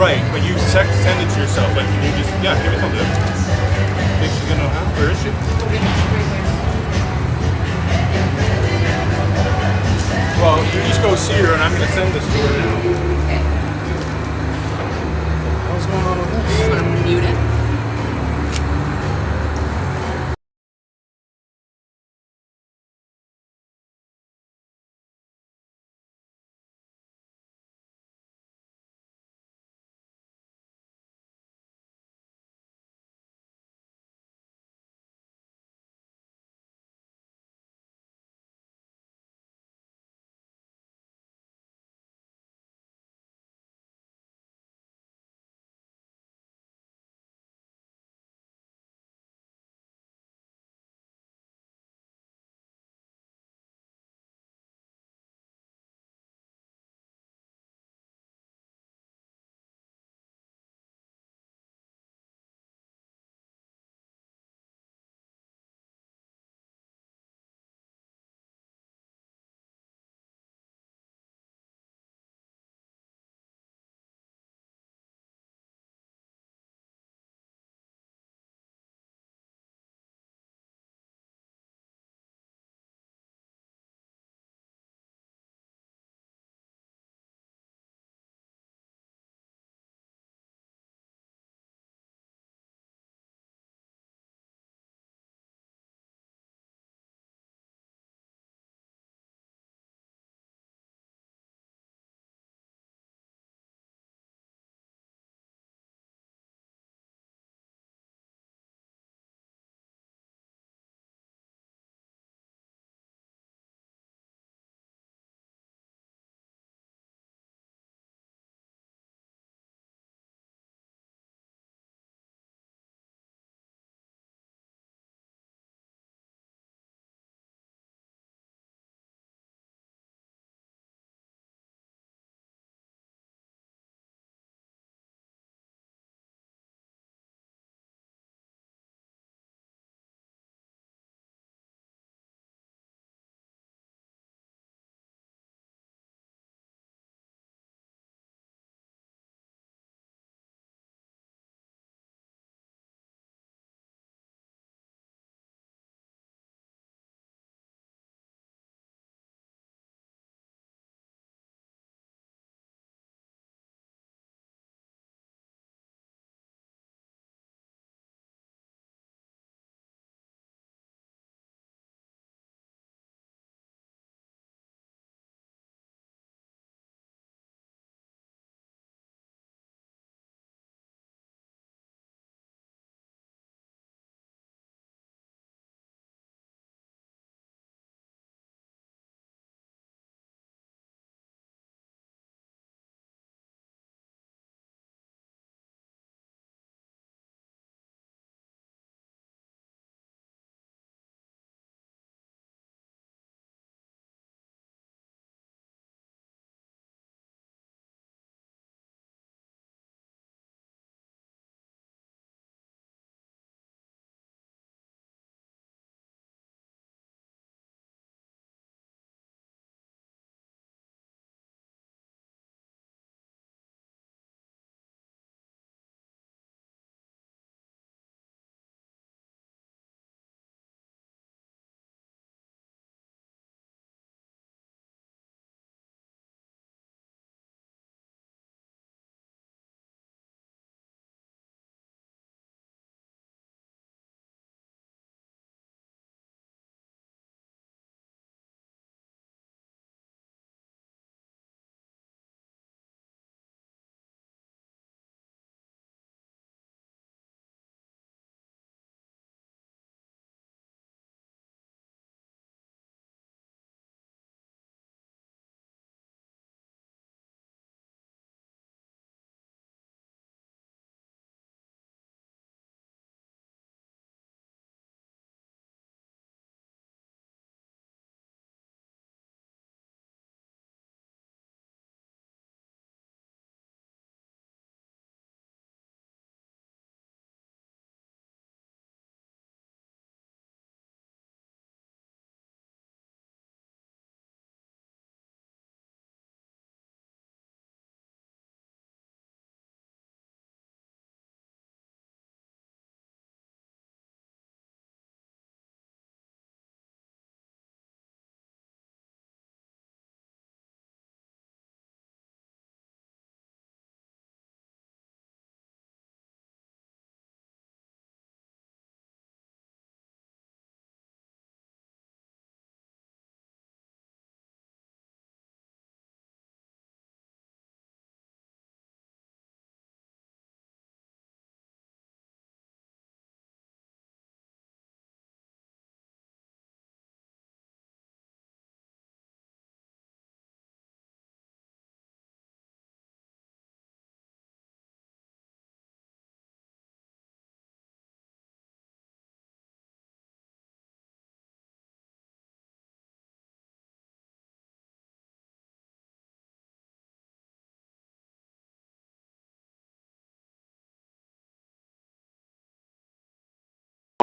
Right, but you send it to yourself. Like, can you just, yeah, give me something. Think she's gonna, huh? Where is she? Well, you just go see her, and I'm gonna send this to her now. Okay. What's going on with this? You want to mute it?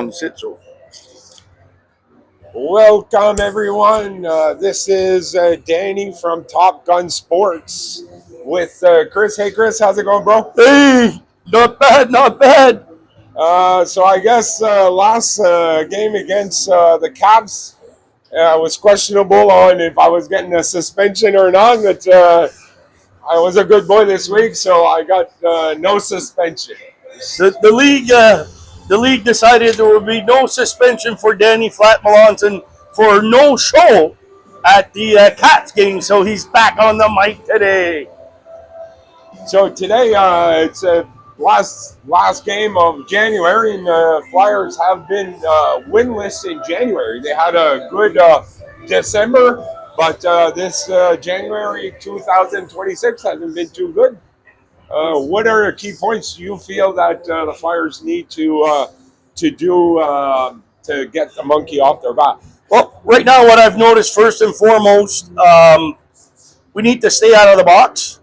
and sit so. Welcome, everyone. This is Danny from Top Gun Sports with Chris. Hey, Chris, how's it going, bro? Hey, not bad, not bad. So I guess last game against the Cavs was questionable on if I was getting a suspension or not, but I was a good boy this week, so I got no suspension. The league decided there would be no suspension for Danny Flatmelanson for no show at the Cats game, so he's back on the mic today. So today it's a last game of January, and the Flyers have been winless in January. They had a good December, but this January 2026 hasn't been too good. What are the key points you feel that the Flyers need to do to get the monkey off their back? Well, right now, what I've noticed first and foremost, we need to stay out of the box.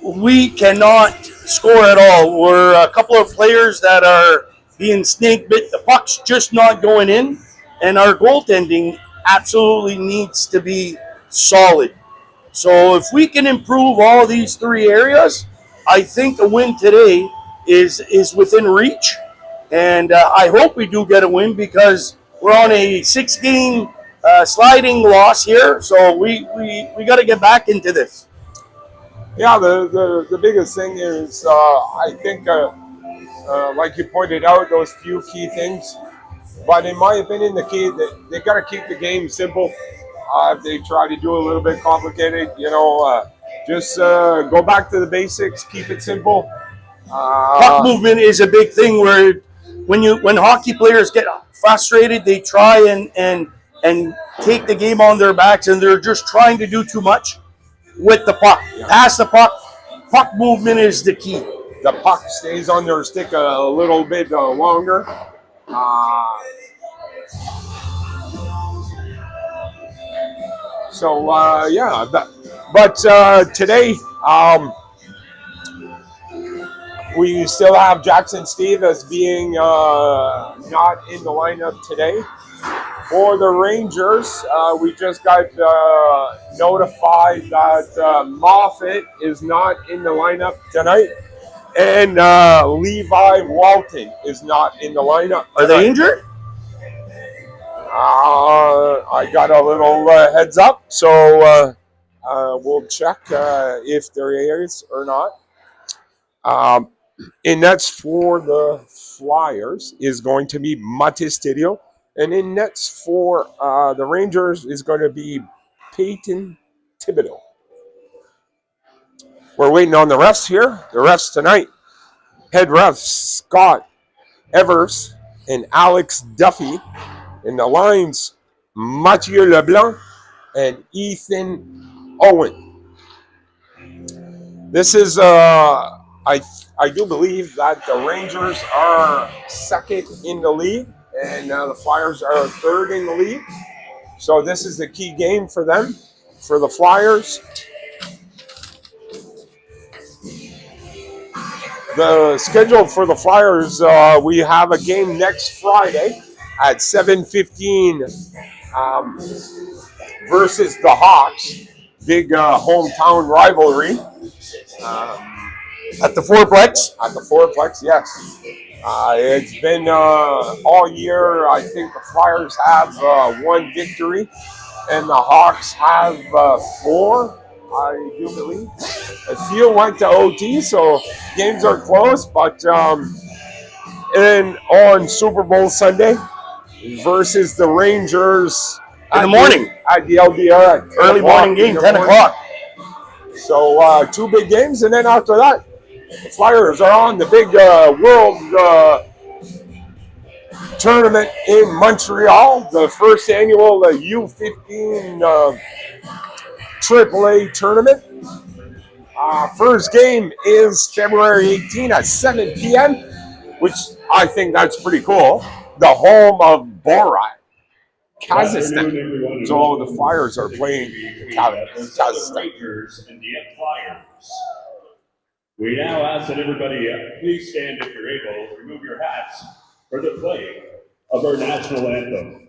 We cannot score at all. We're a couple of players that are being snake bit. The puck's just not going in, and our goaltending absolutely needs to be solid. So if we can improve all these three areas, I think a win today is within reach, and I hope we do get a win because we're on a 6-game sliding loss here. So we got to get back into this. Yeah, the biggest thing is I think, like you pointed out, those few key things. But in my opinion, the key they got to keep the game simple. If they try to do a little bit complicated, just go back to the basics, keep it simple. Puck movement is a big thing where when hockey players get frustrated, they try and take the game on their backs, and they're just trying to do too much with the puck. Yeah. Pass the puck. Puck movement is the key. The puck stays on their stick a little bit longer. Yeah. But today, we still have Jackson Steve as being not in the lineup today. For the Rangers, we just got notified that Moffat is not in the lineup tonight, and Levi Walton is not in the lineup tonight. Are they injured? I got a little heads up, so we'll check if there is or not. And that's for the Flyers is going to be Matis Tidio. And in nets for the Rangers is going to be Peyton Thibodeau. We're waiting on the refs here. The refs tonight. Head refs Scott Evers and Alex Duffy. In the lines, Mathieu Leblanc and Ethan Owen. This is, I do believe that the Rangers are second in the league. And the Flyers are third in the league. So this is the key game for them, for the Flyers. The schedule for the Flyers, we have a game next Friday at 7:15 versus the Hawks. Big hometown rivalry. At the Fourplex? At the Fourplex, yes. It's been all year. I think the Flyers have one victory, and the Hawks have 4, I do believe. A few went to OT, so games are close. But and on Super Bowl Sunday versus the Rangers in the morning at the LDR, early morning game, 10 o'clock. So 2 big games, and then after that, the Flyers are on the big World Tournament in Montreal, the first annual U15 AAA tournament. First game is February 18 at 7 p.m., which I think that's pretty cool. The home of Borat, Kazakhstan. So the Flyers are playing Kazakhstan. We now ask that everybody please stand if you're able, remove your hats for the playing of our national anthem.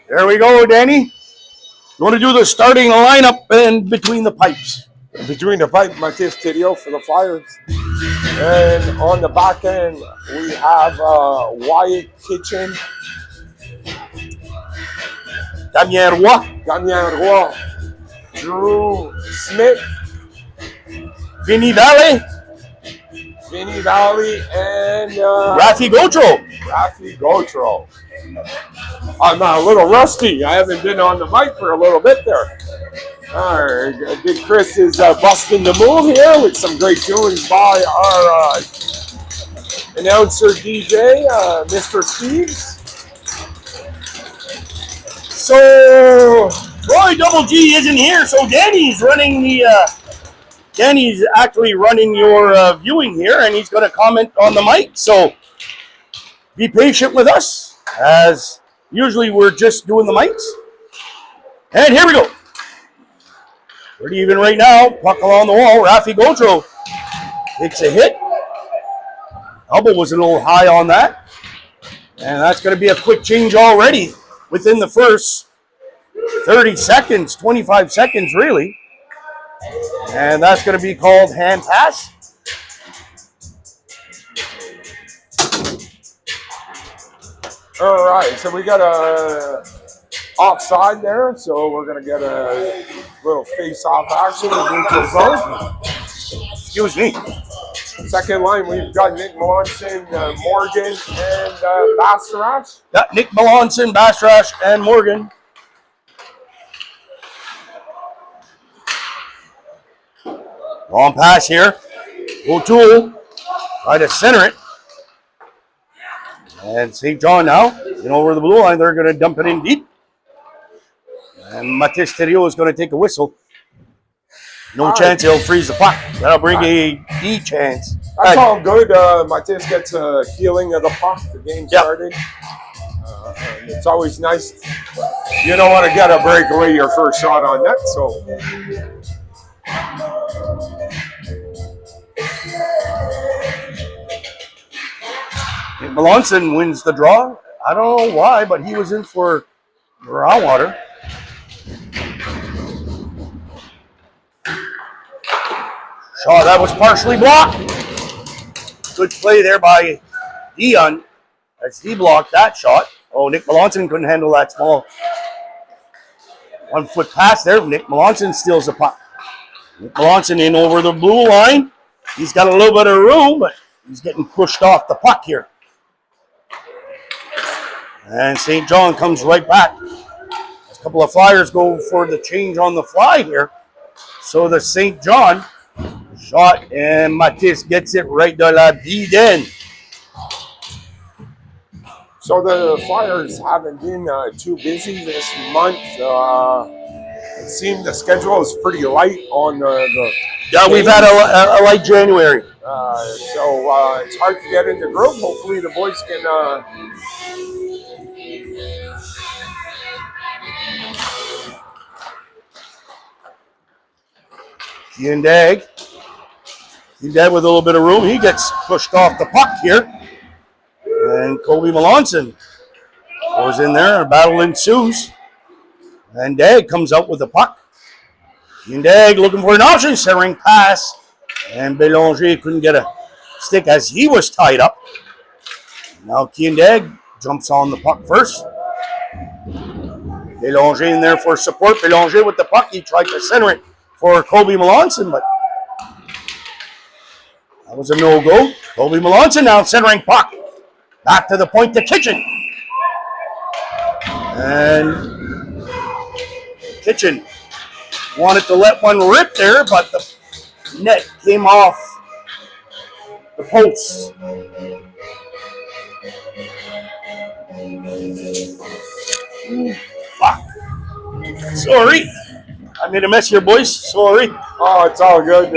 There we go, Danny. You want to do the starting lineup and between the pipes? Between the pipe, Matis Tidio for the Flyers. And on the back end, we have Wyatt Kitchen, Damien Roy, Drew Smith, Vinny Valley, and Rafi Gotro. I'm a little rusty. I haven't been on the mic for a little bit there. All right, Big Chris is busting the move here with some great tunes by our announcer DJ, Mr. Steves. So Roy Double G isn't here, so Danny's running the. Danny's actually running your viewing here, and he's going to comment on the mic. So be patient with us, as usually we're just doing the mics. And here we go. Pretty even right now. Puck along the wall. Rafi Gotro takes a hit. Elbow was a little high on that. And that's going to be a quick change already within the first 30 seconds, 25 seconds really. And that's going to be called hand pass. All right, so we got a offside there, so we're going to get a little face-off action in neutral zone. Excuse me. Second line, we've got Nick Melanson, Morgan, and Bastarash. Got Nick Melanson, Bastarash, and Morgan. Long pass here. O'Toole try to center it. And St. John now, over the blue line, they're going to dump it in deep. And Matis Terrio is going to take a whistle. No chance he'll freeze the puck. That'll bring a D chance. That's all good. Matis gets a feeling of the puck. The game started. It's always nice. You don't want to get a breakaway your first shot on net, so. Melanson wins the draw. I don't know why, but he was in for groundwater. Shaw, that was partially blocked. Good play there by Dion as he blocked that shot. Oh, Nick Melanson couldn't handle that small 1 foot pass there. Nick Melanson steals the puck. Nick Melanson in over the blue line. He's got a little bit of room, but he's getting pushed off the puck here. And St. John comes right back. A couple of Flyers go for the change on the fly here. So the St. John shot, and Matis gets it right to la biden. So the Flyers haven't been too busy this month. It seemed the schedule is pretty light on the Yeah, we've had a light January. So it's hard to get in the group. Hopefully the boys can... Dag with a little bit of room. He gets pushed off the puck here. And Kobe Melanson goes in there. A battle ensues. And Dag comes out with the puck. Dag looking for an option. Centering pass. And Belanger couldn't get a stick as he was tied up. Now Dag jumps on the puck first. Belanger in there for support. Belanger with the puck. He tried to center it for Kobe Melanson, but that was a no-go. Kobe Melanson now centering puck. Back to the point to Kitchen. And Kitchen wanted to let one rip there, but the net came off the post. Fuck. Sorry. I made a mess here, boys. Sorry. Oh, it's all good.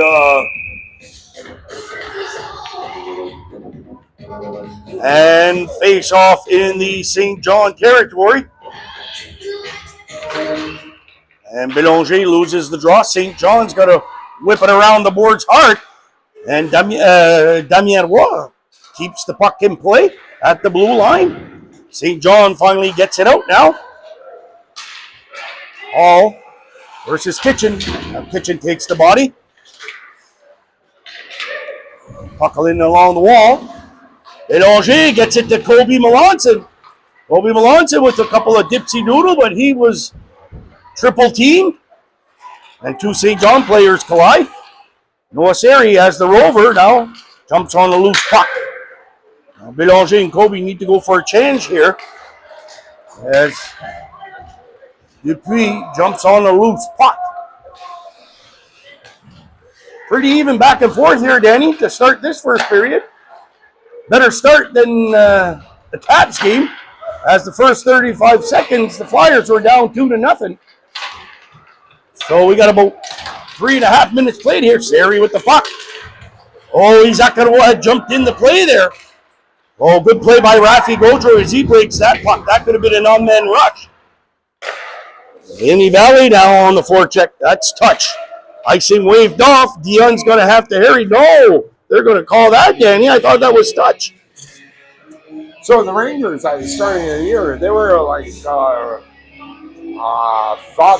And face off in the St. John territory. And Belanger loses the draw. St. John's got to whip it around the boards hard. And Damien Roy keeps the puck in play at the blue line. St. John finally gets it out now. Hall versus Kitchen. Now Kitchen takes the body. Puck in along the wall. Belanger gets it to Kobe Melanson. Kobe Melanson with a couple of dipsy doodle, but he was triple teamed. And two St. John players collide. Noah Seri has the rover now. Jumps on the loose puck. Now Belanger and Kobe need to go for a change here. As Dupuis jumps on the loose puck. Pretty even back and forth here, Danny, to start this first period. Better start than the Caps game. As the first 35 seconds, the Flyers were down 2-0. So we got about 3.5 minutes played here. Seri with the puck. Oh, Izakaroa had jumped in the play there. Oh, good play by Rafi Gaudreau as he breaks that puck. That could have been an on-man rush. Vinny Valley now on the forecheck. That's touch. Icing waved off. Dion's going to have to hurry. No, they're going to call that, Danny. I thought that was touch. So the Rangers, at the starting of the year, they were like thought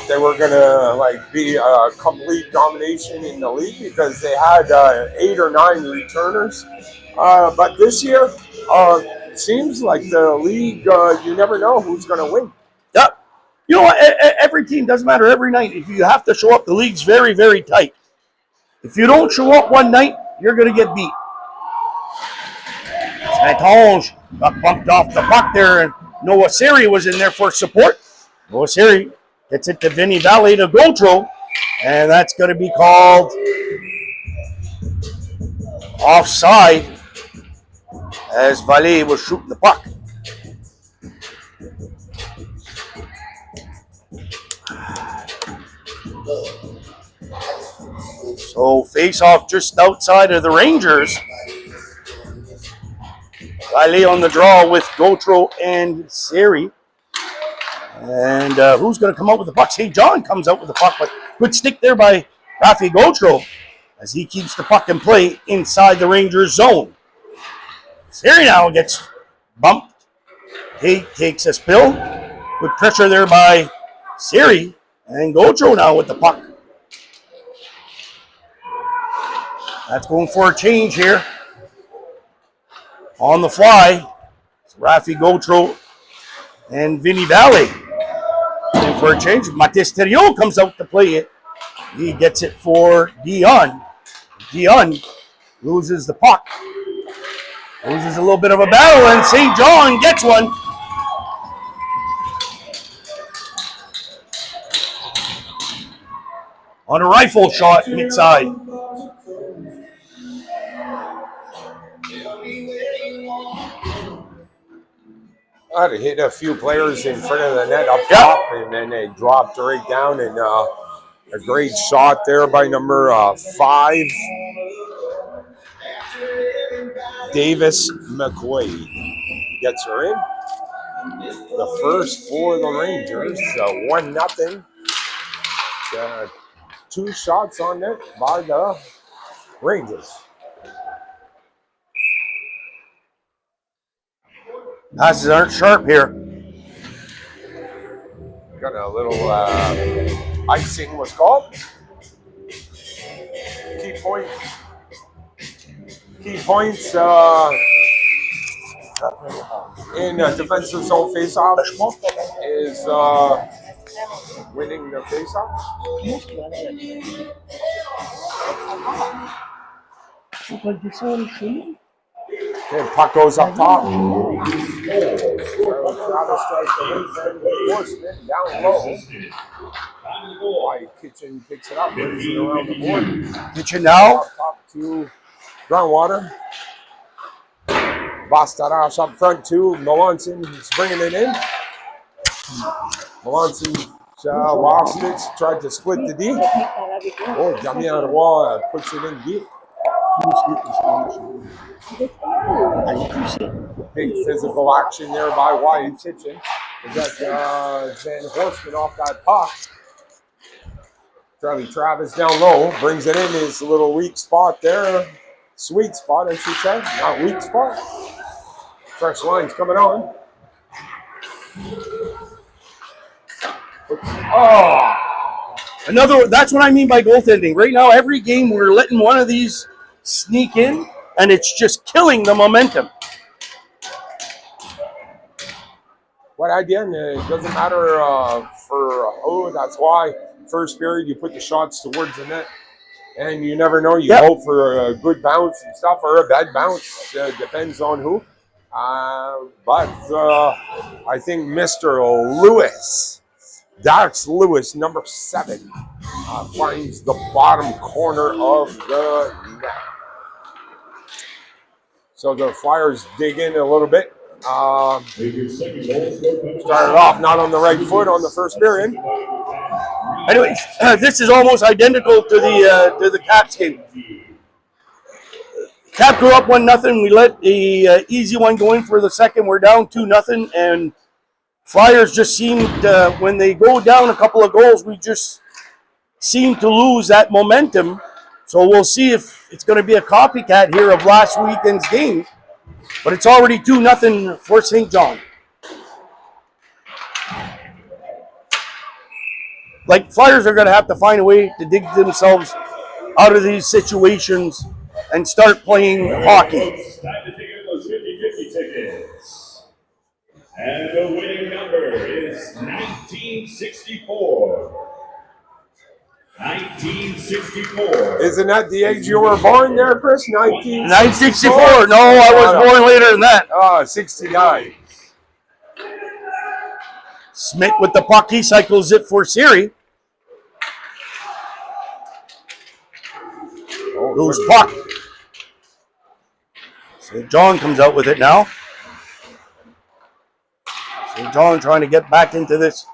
they were gonna be a complete domination in the league because they had 8 or 9 returners. But this year, seems like the league, you never know who's gonna win. Yep. You know what? Every team, doesn't matter every night. If you have to show up, the league's very, very tight. If you don't show up one night, you're going to get beat. Saint-Onge got bumped off the puck there, and Noah Seri was in there for support. Noah Seri gets it to Vinny Valley to Gaudreau, and that's going to be called offside as Valley was shooting the puck. So face off just outside of the Rangers. Riley on the draw with Gaudreau and Seri. And who's going to come out with the puck? St. John comes out with the puck, but good stick there by Rafi Gaudreau as he keeps the puck in play inside the Rangers zone. Seri now gets bumped. He takes a spill. Good pressure there by Seri. And Gaudreau now with the puck. That's going for a change here. On the fly, it's Rafi Gaudreau and Vinny Valley. And for a change, Matis Theriault comes out to play it. He gets it for Dion. Dion loses the puck. Loses a little bit of a battle, and St. John gets one. On a rifle shot mid-side. I'd have hit a few players in front of the net up top, and then they dropped right down. And a great shot there by number 5, Davis McQuaid. Gets her in. The first for the Rangers, 1-0. 2 shots on net by the Rangers. Passes aren't sharp here. Got a little icing was called. Key points in defensive zone faceoff is winning the faceoff. Okay, puck goes up top. Horseman down low. White Kitchen picks it up, brings it around the board. Kitchen now. Top to Groundwater. Bastarash up front too. Melanson is bringing it in. Melanson lost it, tried to split the D. Oh, Damian Roy puts it in deep. Big physical action there by Wyatt Kitchen. We got Van Horstman off that puck. Charlie Travis down low, brings it in his little weak spot there. Sweet spot, I should say. Not weak spot. Fresh lines coming on. Oh! That's what I mean by goaltending. Right now, every game we're letting one of these sneak in, and it's just killing the momentum. What again? It doesn't matter for who. That's why first period you put the shots towards the net, and you never know. You hope for a good bounce and stuff or a bad bounce. Depends on who. But I think Mr. Lewis, Dax Lewis, number 7, finds the bottom corner of the net. So the Flyers dig in a little bit. Started off not on the right foot on the first period. Anyways, this is almost identical to the Caps game. Cap grew up 1-0. We let the easy one go in for the second. We're down 2-0, and Flyers just seemed when they go down a couple of goals, we just seem to lose that momentum. So we'll see if it's going to be a copycat here of last weekend's game. But it's already 2-0 for St. John. Like, Flyers are going to have to find a way to dig themselves out of these situations and start playing hockey. Time to take out those 50-50 tickets. And the winning number is 1964. 1964. Isn't that the age you were born there, Chris? 1964. No, I was born later than that. 69. Smith with the puck. He cycles it for Siri. Loose puck. St. John comes out with it now. St. John trying to get back into this.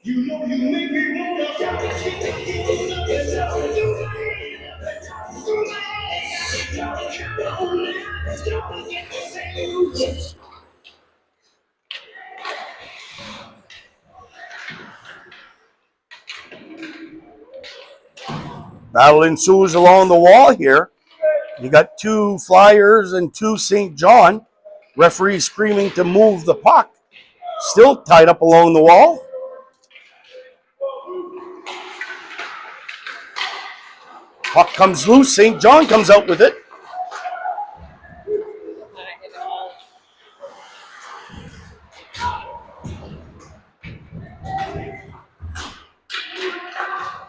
You know you make me wanna Battle ensues along the wall here. You got 2 Flyers and 2 St. John. Referee screaming to move the puck. Still tied up along the wall. Puck comes loose. St. John comes out with it.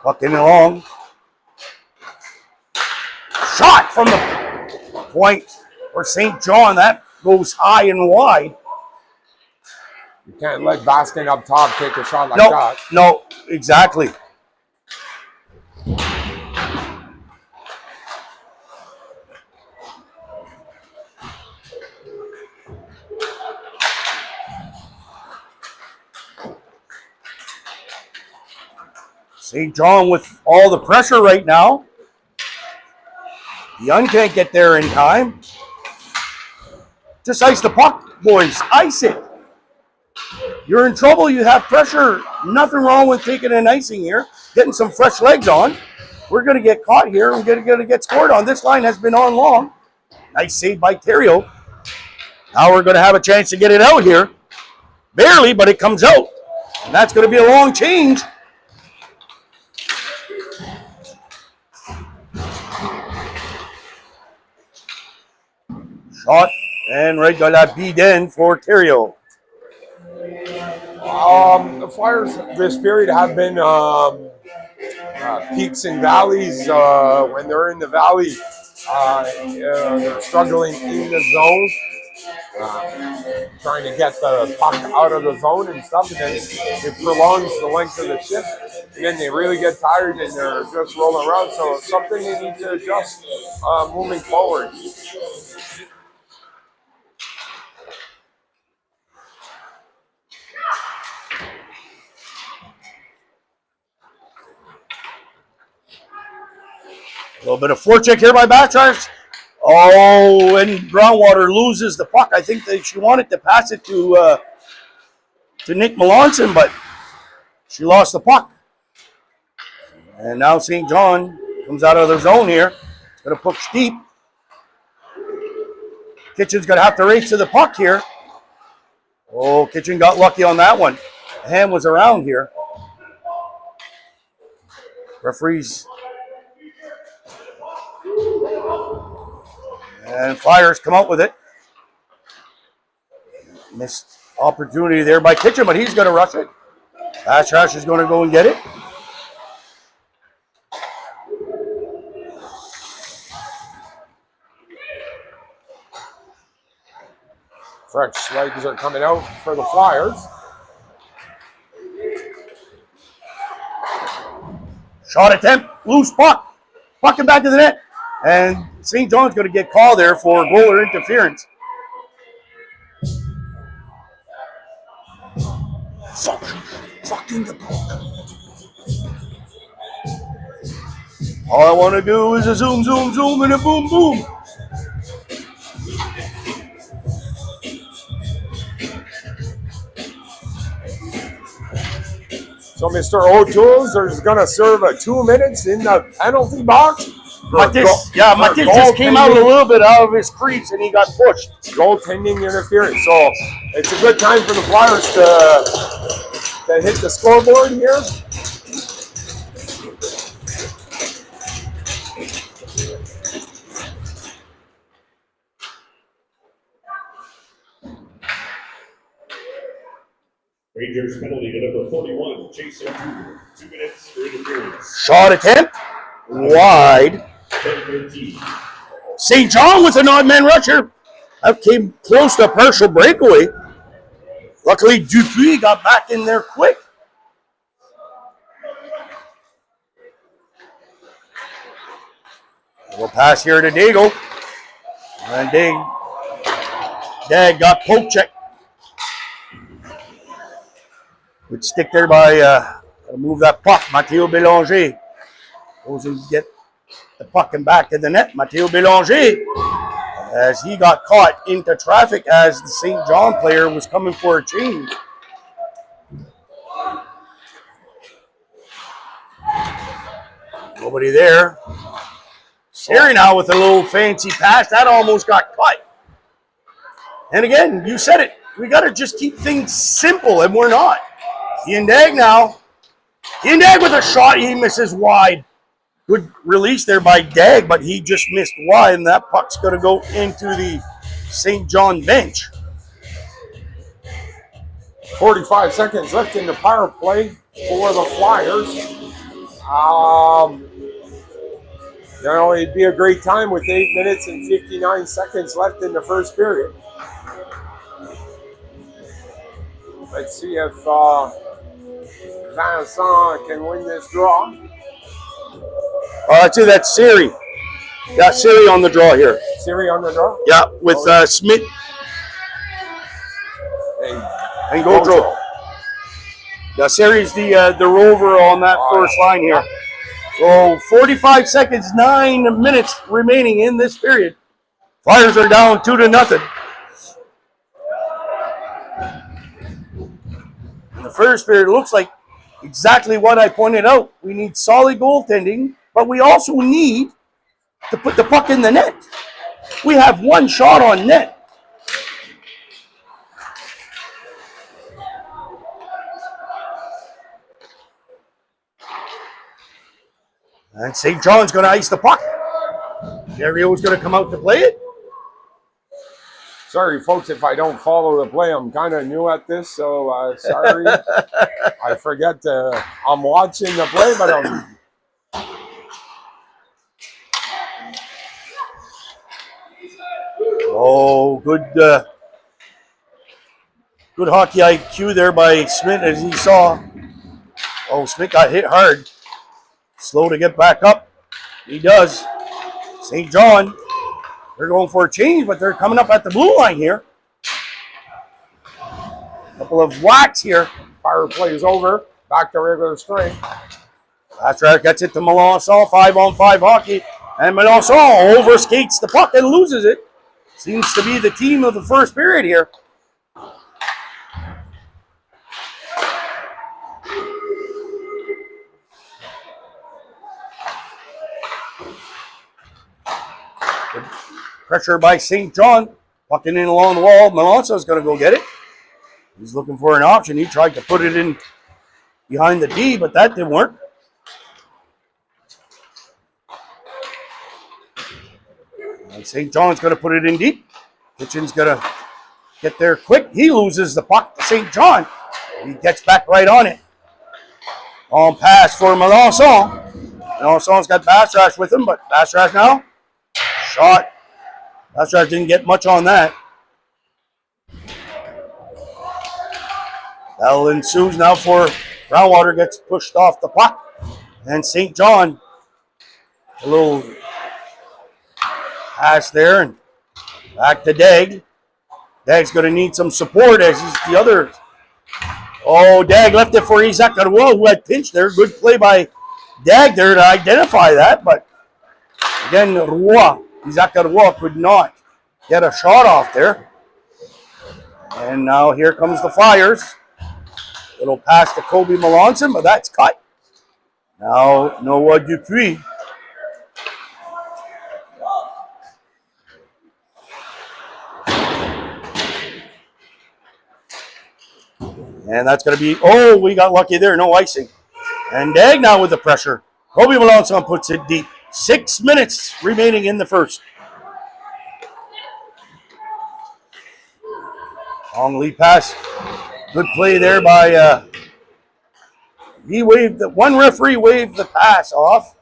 Puck in along. Shot from the point for St. John. That goes high and wide. You can't let Baskin up top take a shot like that. No, exactly. St. John with all the pressure right now. Young can't get there in time. Just ice the puck, boys. Ice it. You're in trouble. You have pressure. Nothing wrong with taking an icing here. Getting some fresh legs on. we're going to get caught here. We're going to get scored on. This line has been on long. Nice save by Terrio. Now we're going to have a chance to get it out here. Barely, but it comes out. And that's going to be a long change. Shot and right to la biden for Terrio. The Flyers this period have been peaks and valleys. When they're in the valley, they're struggling in the zone, trying to get the puck out of the zone and stuff, and then it prolongs the length of the shift, and then they really get tired and they're just rolling around. So it's something they need to adjust moving forward. A little bit of forecheck here by Bastrars. Oh, and Brownwater loses the puck. I think that she wanted to pass it to Nick Melanson, but she lost the puck. And now St. John comes out of their zone here. It's going to push deep. Kitchen's going to have to race to the puck here. Oh, Kitchen got lucky on that one. The hand was around here. Referees. And Flyers come out with it. Missed opportunity there by Kitchen, but he's going to rush it. Bastrash is going to go and get it. Fresh legs are coming out for the Flyers. Shot attempt, loose puck. Puck it back to the net. And St. John's going to get called there for goaler interference. Fucking the puck. All I want to do is a zoom, zoom, zoom, and a boom, boom. So Mr. O'Toole's is going to serve a 2 minutes in the penalty box. Matis just came out a little bit out of his crease and he got pushed. Goaltending interference. So it's a good time for the Flyers to hit the scoreboard here. Rangers penalty to number 41, Jason. 2 minutes for interference. Shot attempt. Wide. St. John with an odd man rusher. That came close to a partial breakaway. Luckily, Dupuis got back in there quick. We'll pass here to Dago. And Dag got poke check. Good stick there by move that puck. Matteo Bélanger goes and get the puck and back to the net. Matteo Bélanger, as he got caught into traffic as the St. John player was coming for a change. Nobody there. Siri now with a little fancy pass. That almost got cut. And again, you said it. We got to just keep things simple, and we're not. Ian Dag now. Ian Dag with a shot. He misses wide. Good release there by Dag, but he just missed wide, and that puck's going to go into the St. John bench. 45 seconds left in the power play for the Flyers. It'd be a great time with 8 minutes and 59 seconds left in the first period. Let's see if Vincent can win this draw. I'd say that's Siri. Got Siri on the draw here. Siri on the draw? Yeah, with Smith and Gaudreau. Yeah, Siri's the rover on that first line here. So 45 seconds, 9 minutes remaining in this period. Flyers are down 2-0. In the first period, it looks like exactly what I pointed out. We need solid goaltending, but we also need to put the puck in the net. We have one shot on net. And St. John's going to ice the puck. Jerry's going to come out to play it. Sorry, folks, if I don't follow the play. I'm kind of new at this, so sorry. I forget I'm watching the play, but I'm... Oh, good hockey IQ there by Smith as he saw. Oh, Smith got hit hard. Slow to get back up. He does. St. John, they're going for a change, but they're coming up at the blue line here. Couple of whacks here. Power play is over. Back to regular strength. Patrick gets it to Melanson. 5-on-5 hockey. And Melanson overskates the puck and loses it. Seems to be the team of the first period here. Good pressure by St. John. Pucking in along the wall. Melanson is going to go get it. He's looking for an option. He tried to put it in behind the D, but that didn't work. And St. John's going to put it in deep. Kitchen's going to get there quick. He loses the puck to St. John. He gets back right on it. On pass for Melanson. Melançon's got Bastrash with him, but Bastrash now. Shot. Bastrash didn't get much on that. Battle ensues now for Brownwater, gets pushed off the puck. And St. John, a little pass there, and back to Dag. Dag's going to need some support as he's the other. Oh, Dag left it for Isaac Arroyo, who had pinched there. Good play by Dag there to identify that, but again, Isaac Arroyo could not get a shot off there. And now here comes the Flyers. Little pass to Kobe Melanson, but that's cut. Now Noah Dupuis. And that's going to be, oh, we got lucky there, no icing. And Dag now with the pressure. Kobe Melanson puts it deep. 6 minutes remaining in the first. Long lead pass. Good play there by, one referee waved the pass off,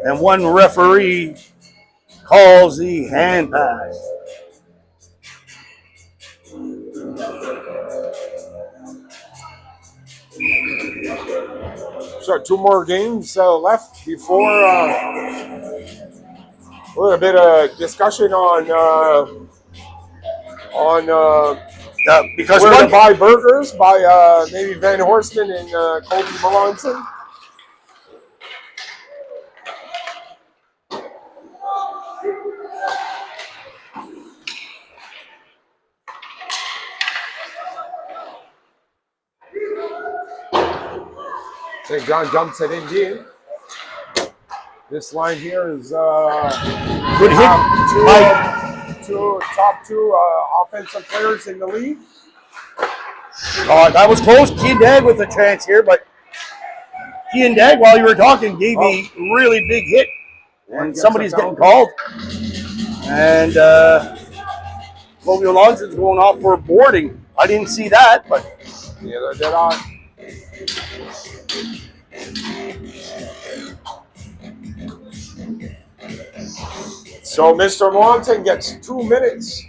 and one referee calls the hand pass. So 2 more games left before a little bit of discussion on Because where to buy burgers by maybe Van Horsten and Kobe Melanson. St. John jumps it in deep. This line here is good hit. Top two offensive players in the league. That was close. Kean Dag with a chance here, but Kean Dag, while you were talking, gave a really big hit. And somebody's getting called. And Kobe Melanson going off for boarding. I didn't see that, but yeah, they're dead on. So Mr. Melanson gets 2 minutes.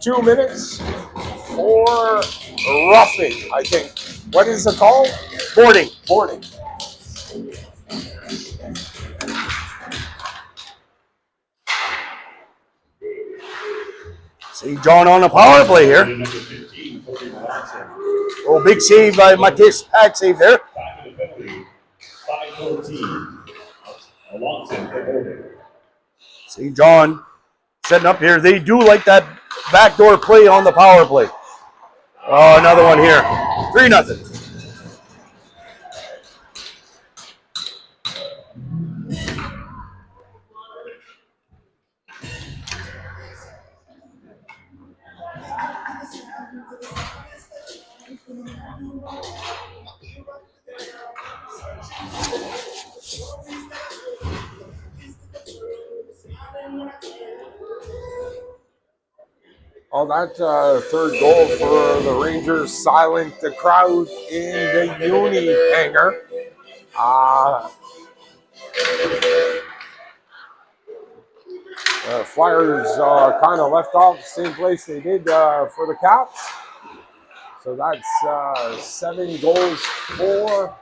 2 minutes for roughing, I think. What is it called? boarding. Boarding. St. John on the power play here. Oh, big save by Matis. Pad save there. 5-14. St. John setting up here. They do like that backdoor play on the power play. Oh, another one here. 3-0. Oh, that third goal for the Rangers silenced the crowd in the uni hangar. Flyers kind of left off the same place they did for the Caps. So that's 7 goals for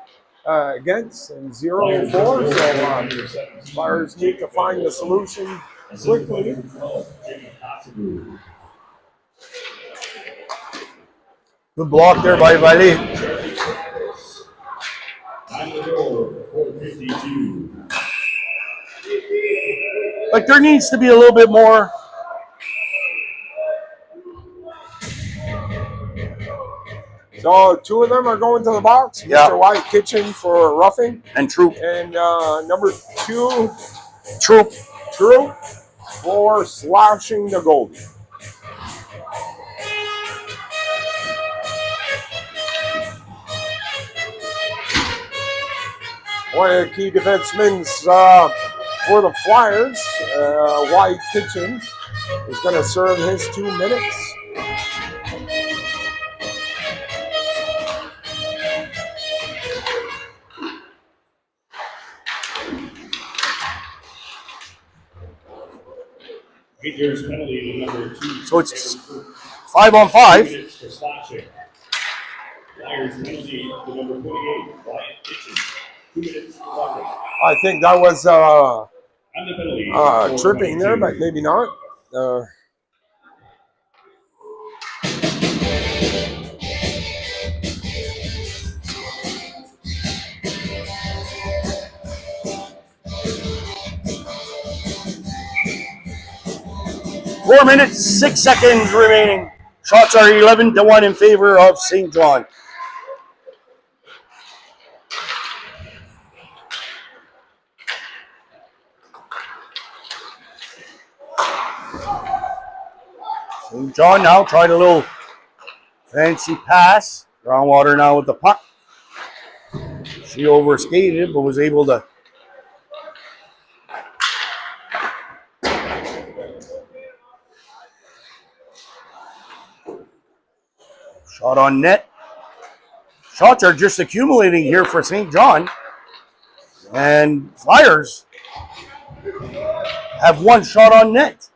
against and 0 for. So Flyers need to find the solution quickly. Good block there by Valet. Like, there needs to be a little bit more. So 2 of them are going to the box. Yeah. Mr. White Kitchen for roughing. And Troop. And number 2, Troop. for slashing the goalie. One of the key defensemen for the Flyers, White Kitchen, is going to serve his 2 minutes. Rangers penalty number 2. So it's 5-on-5. Minutes for slashing. Flyers penalty to number 48, Wyatt Kitchen. 2 minutes for roughing. I think that was And the penalty. tripping there, but maybe not. 4 minutes, 6 seconds remaining. Shots are 11-1 in favor of St. John. St. John now tried a little fancy pass. Groundwater now with the puck. She overskated but was able to shot on net. Shots are just accumulating here for St. John. And Flyers have 1 shot on net.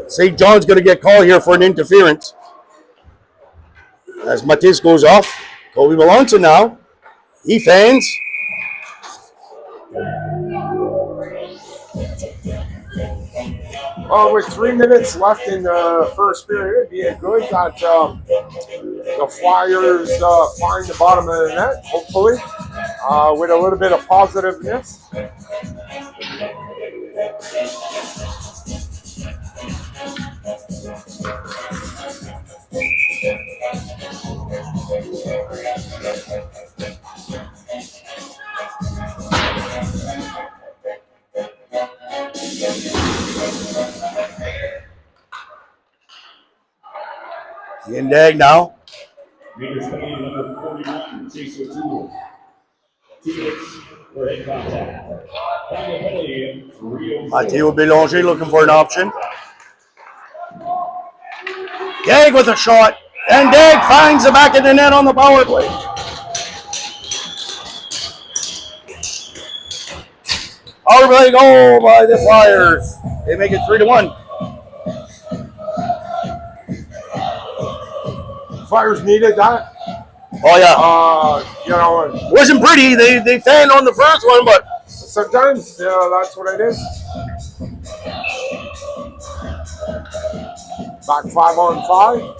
St. John's going to get called here for an interference. As Matis goes off, Kobe Melanson now. He fans. With 3 minutes left in the first period, it'd be good that the Flyers find the bottom of the net, hopefully, with a little bit of positiveness. Yendag now. Rangers penalty number 41, Chase O'Toole. 2 minutes for head contact. Final penalty, Rio. Mathieu Bélanger looking for an option. Dag with a shot. And Dag finds the back of the net on the power play. Power play goal by the Flyers. They make it 3-1. Flyers needed that. Oh, yeah. It wasn't pretty. They fanned on the first one, but Sometimes that's what it is. Back 5-on-5.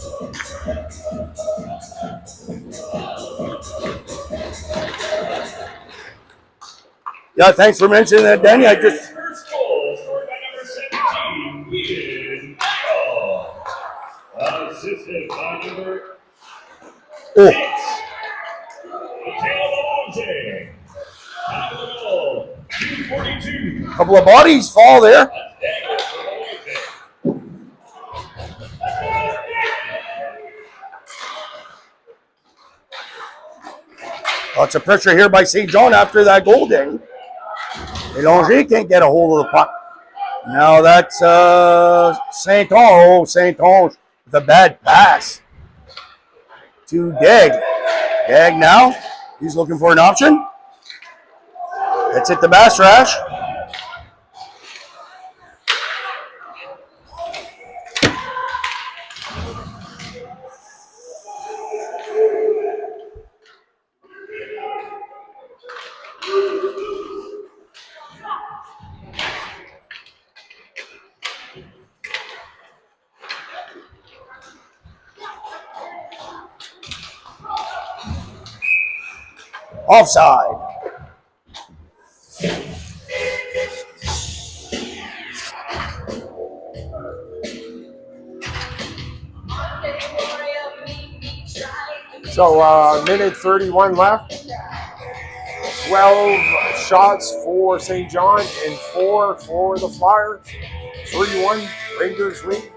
yeah, thanks for mentioning that, Danny. I just First goal scored by number 17, Whedon Kyle. Assisted by number 6, Mateo Melange. Top of the goal, 42. Couple of bodies fall there. Lots of pressure here by St. John after that goal ding. Belanger can't get a hold of the puck. Now that's St. Ange. St. Ange with a bad pass to Dag. Dag now. He's looking for an option. That's it to Bastrash. Offside. So, minute 31 left. 12 shots for St. John and 4 for the Flyers. 3-1, Rangers lead.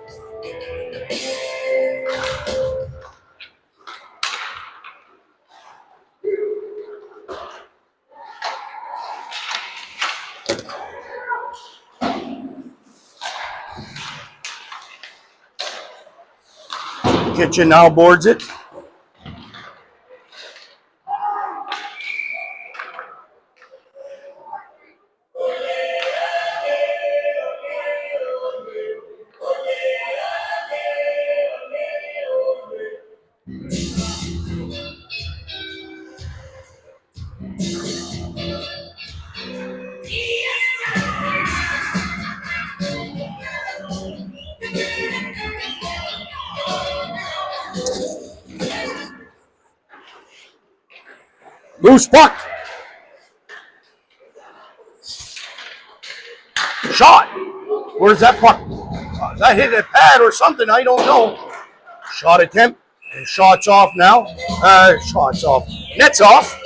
Kitchen now boards it. Loose puck. Shot. Where's that puck? That hit a pad or something. I don't know. Shot attempt. And shots off now. Shots off. Nets off.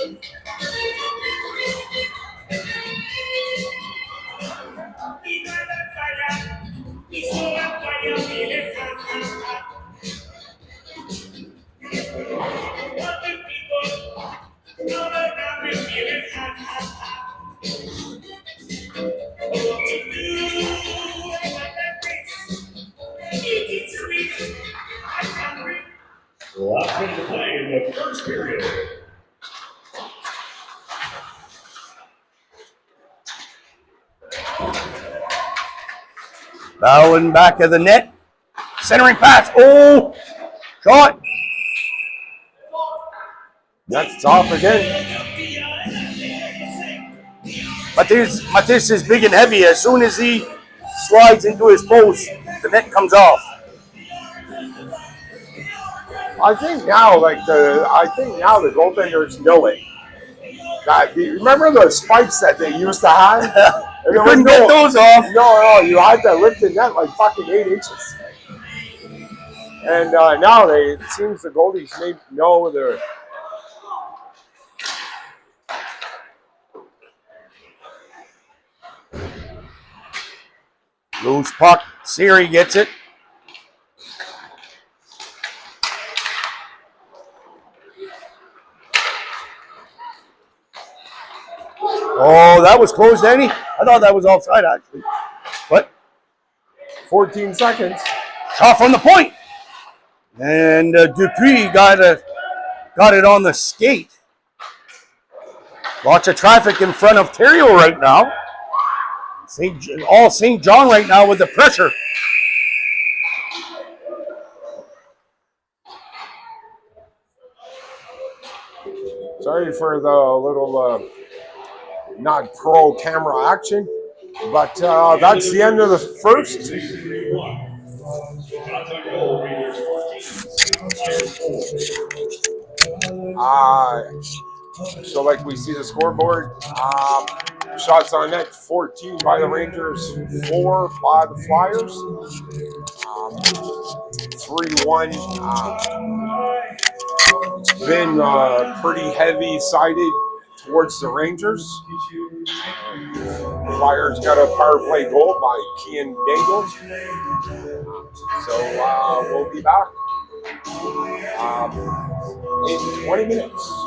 Last minute to play in the first period. Bowling back of the net. Centering pass. Oh! Shot. That's off again. Matis is big and heavy. As soon as he slides into his post, the net comes off. I think now the goaltenders know it. God, remember the spikes that they used to have? You couldn't get those off. No, you had to lift the net like fucking 8 inches. And now it seems the goalies know they're. Loose puck. Siri gets it. Oh, that was close, Danny. I thought that was offside, actually. What? 14 seconds. Shot from the point. And Dupuis got it on the skate. Lots of traffic in front of Terrio right now. St. John right now with the pressure. Sorry for the little not pro camera action, but that's the end of the first. So like we see the scoreboard, shots on net 14 by the Rangers, 4 by the Flyers, 3-1. It's been pretty heavy-sided towards the Rangers. Flyers got a power play goal by Kian Dangle. So we'll be back in 20 minutes.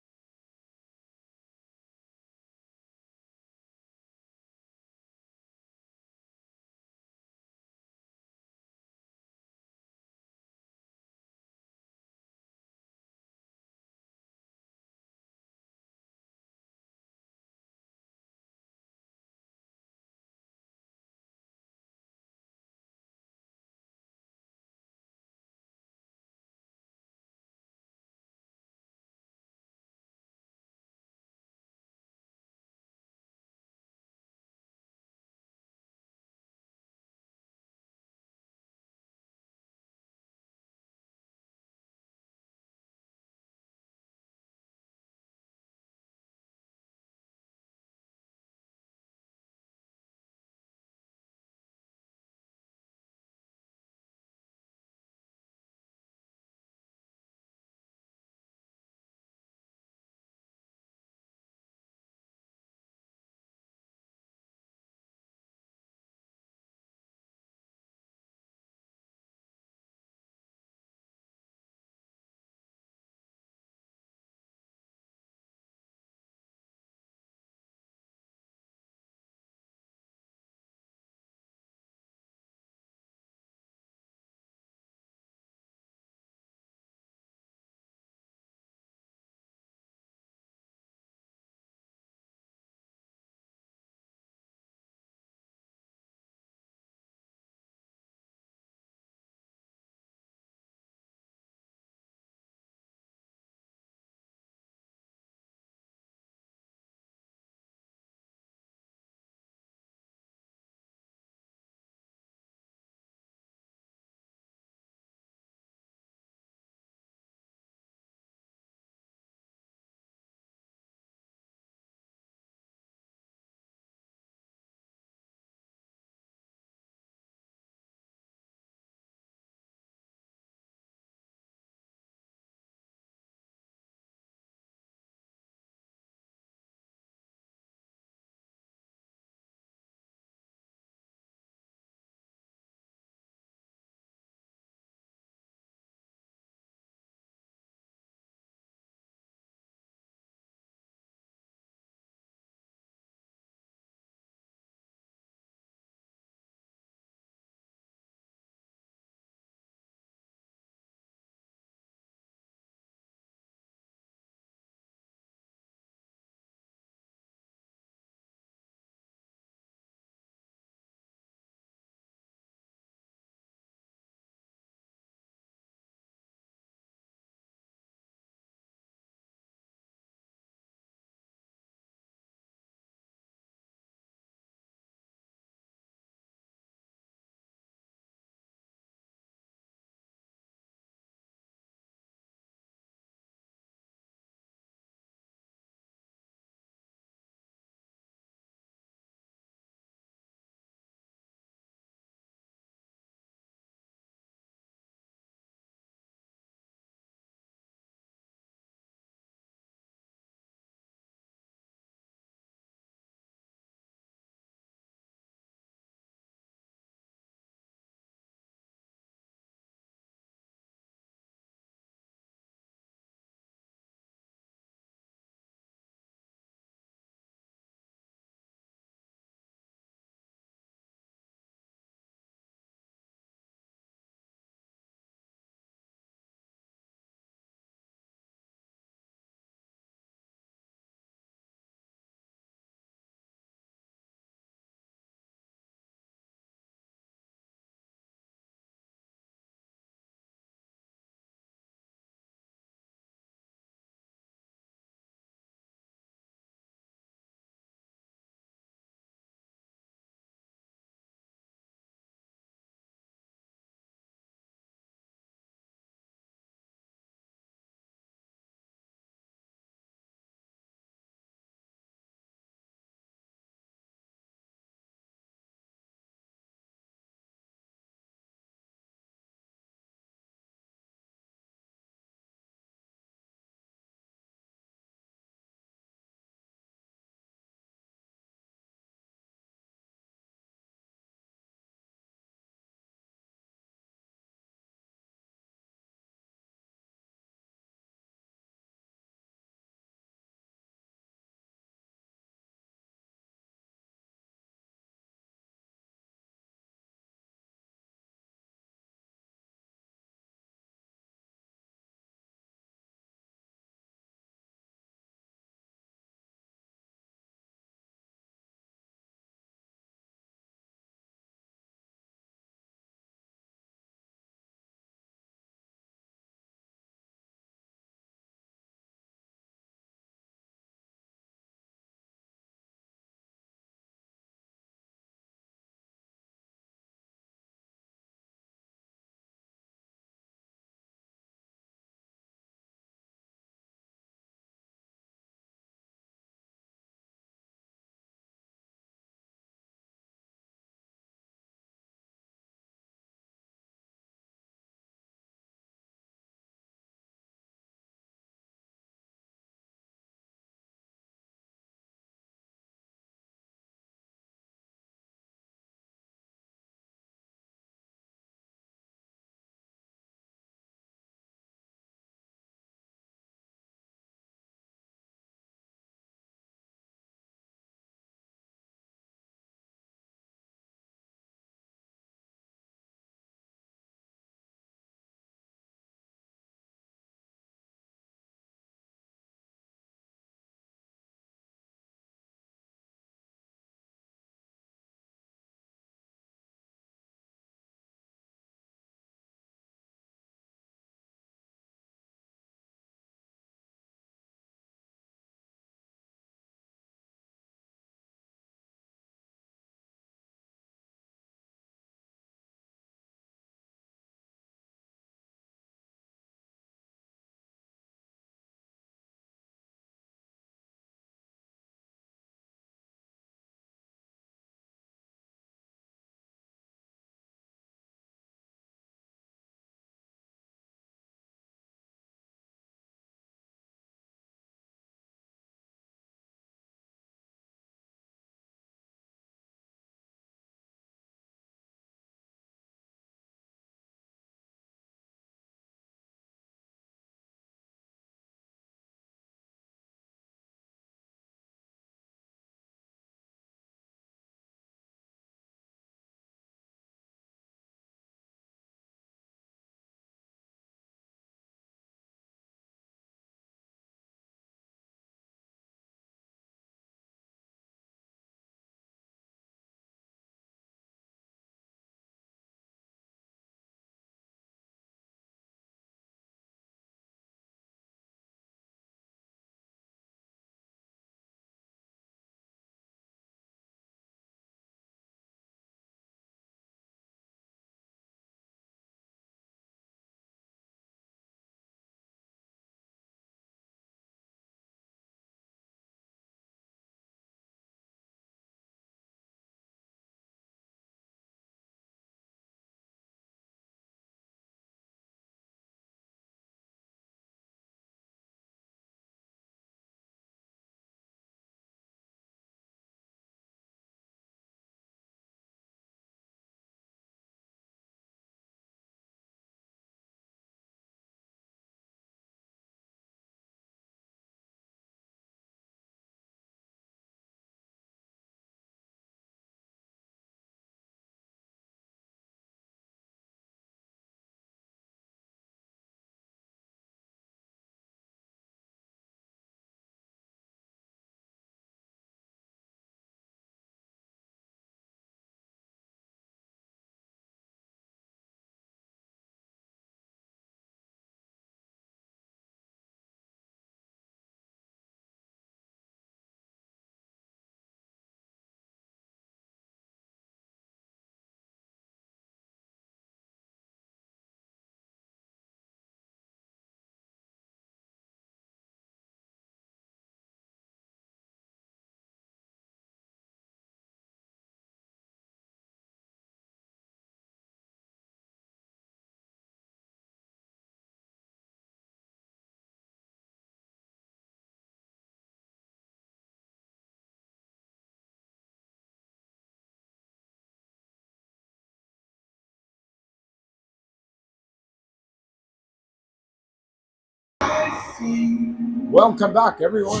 Welcome back, everyone.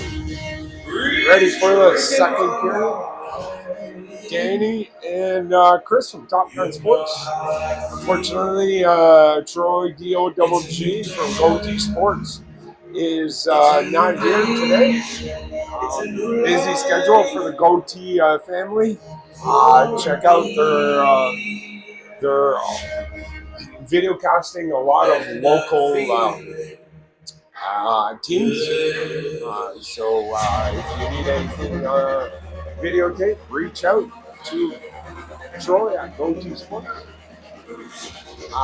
Ready for the second period? Danny and Chris from Top Gun Sports. Unfortunately, Troy DOGG from GoT Sports is not here today. Busy schedule for the GoT family. Check out their video casting a lot of local teams. So if you need anything videotape, reach out to Troy at GoT Sports.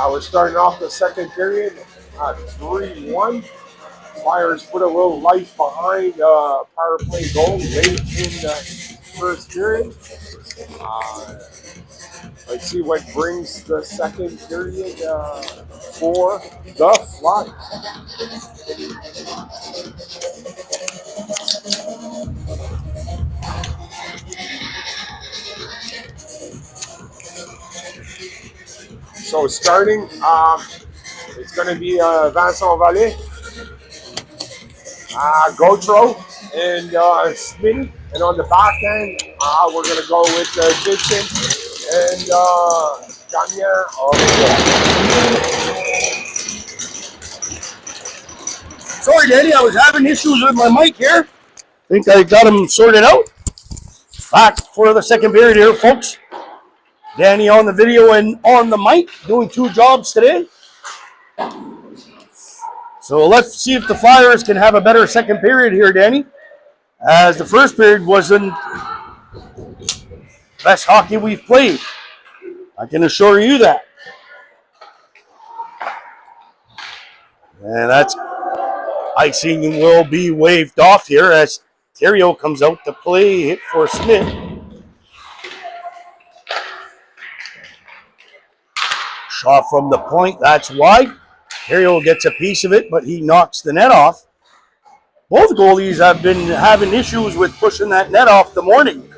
We're starting off the second period at 3-1. Flyers put a little life behind power play goal late in the first period. Let's see what brings the second period for the Flyers. So starting, it's going to be Vincent Vallée, Gautreau, and Smitty. And on the back end, we're going to go with Dixon and Gagnon. Sorry, Danny, I was having issues with my mic here. Think I got them sorted out. Back for the second period here, folks. Danny on the video and on the mic, doing two jobs today. So let's see if the Flyers can have a better second period here, Danny. As the first period wasn't best hockey we've played. I can assure you that. And that's icing will be waved off here as Theriault comes out to play, hit for Smith. Shot from the point, that's wide. Theriault gets a piece of it, but he knocks the net off. Both goalies have been having issues with pushing that net off the morning.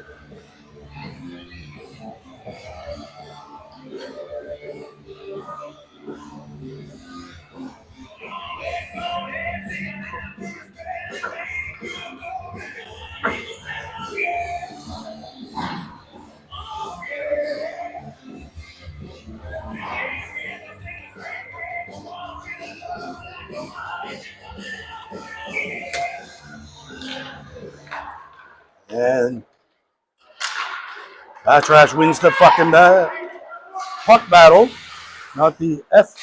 And Batrash wins the fucking puck battle. Not the F,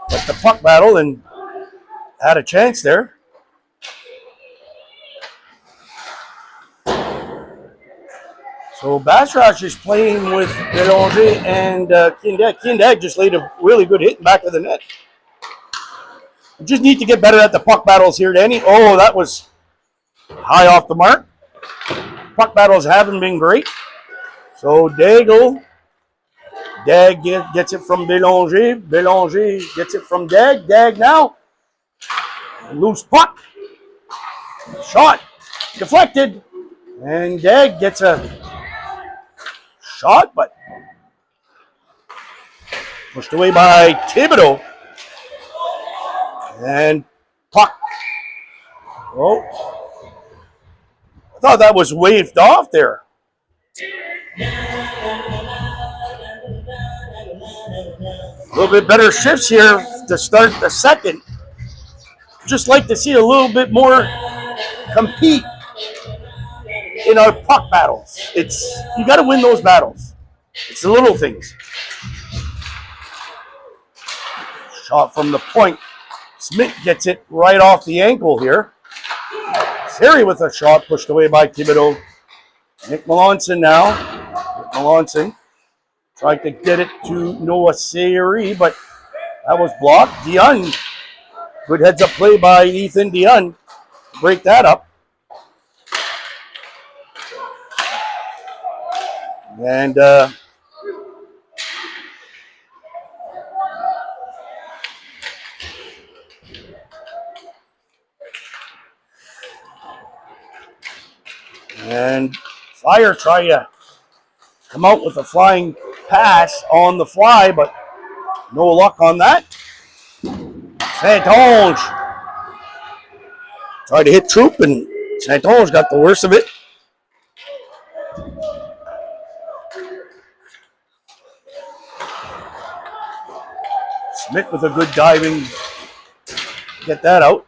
but the puck battle, and had a chance there. So Batrash is playing with Belanger and Kindag. Kindag just laid a really good hit in back of the net. We just need to get better at the puck battles here, Danny. Oh, that was high off the mark. Puck battles haven't been great. So Dag gets it from Belanger. Belanger gets it from Dag. Dag now. Loose puck. Shot. Deflected. And Dag gets a shot, but pushed away by Thibodeau. And puck. Oh. I thought that was waved off there. A little bit better shifts here to start the second. Just like to see a little bit more compete in our puck battles. You got to win those battles. It's the little things. Shot from the point. Smith gets it right off the ankle here. Harry with a shot pushed away by Thibodeau. Nick Melanson now. Nick Melanson tried to get it to Noah Sayeri, but that was blocked. Dion. Good heads up play by Ethan Dion. Break that up. And Fire try to come out with a flying pass on the fly, but no luck on that. Saint-Onge Tried to hit Troop, and Saint-Onge got the worst of it. Smith with a good diving. Get that out.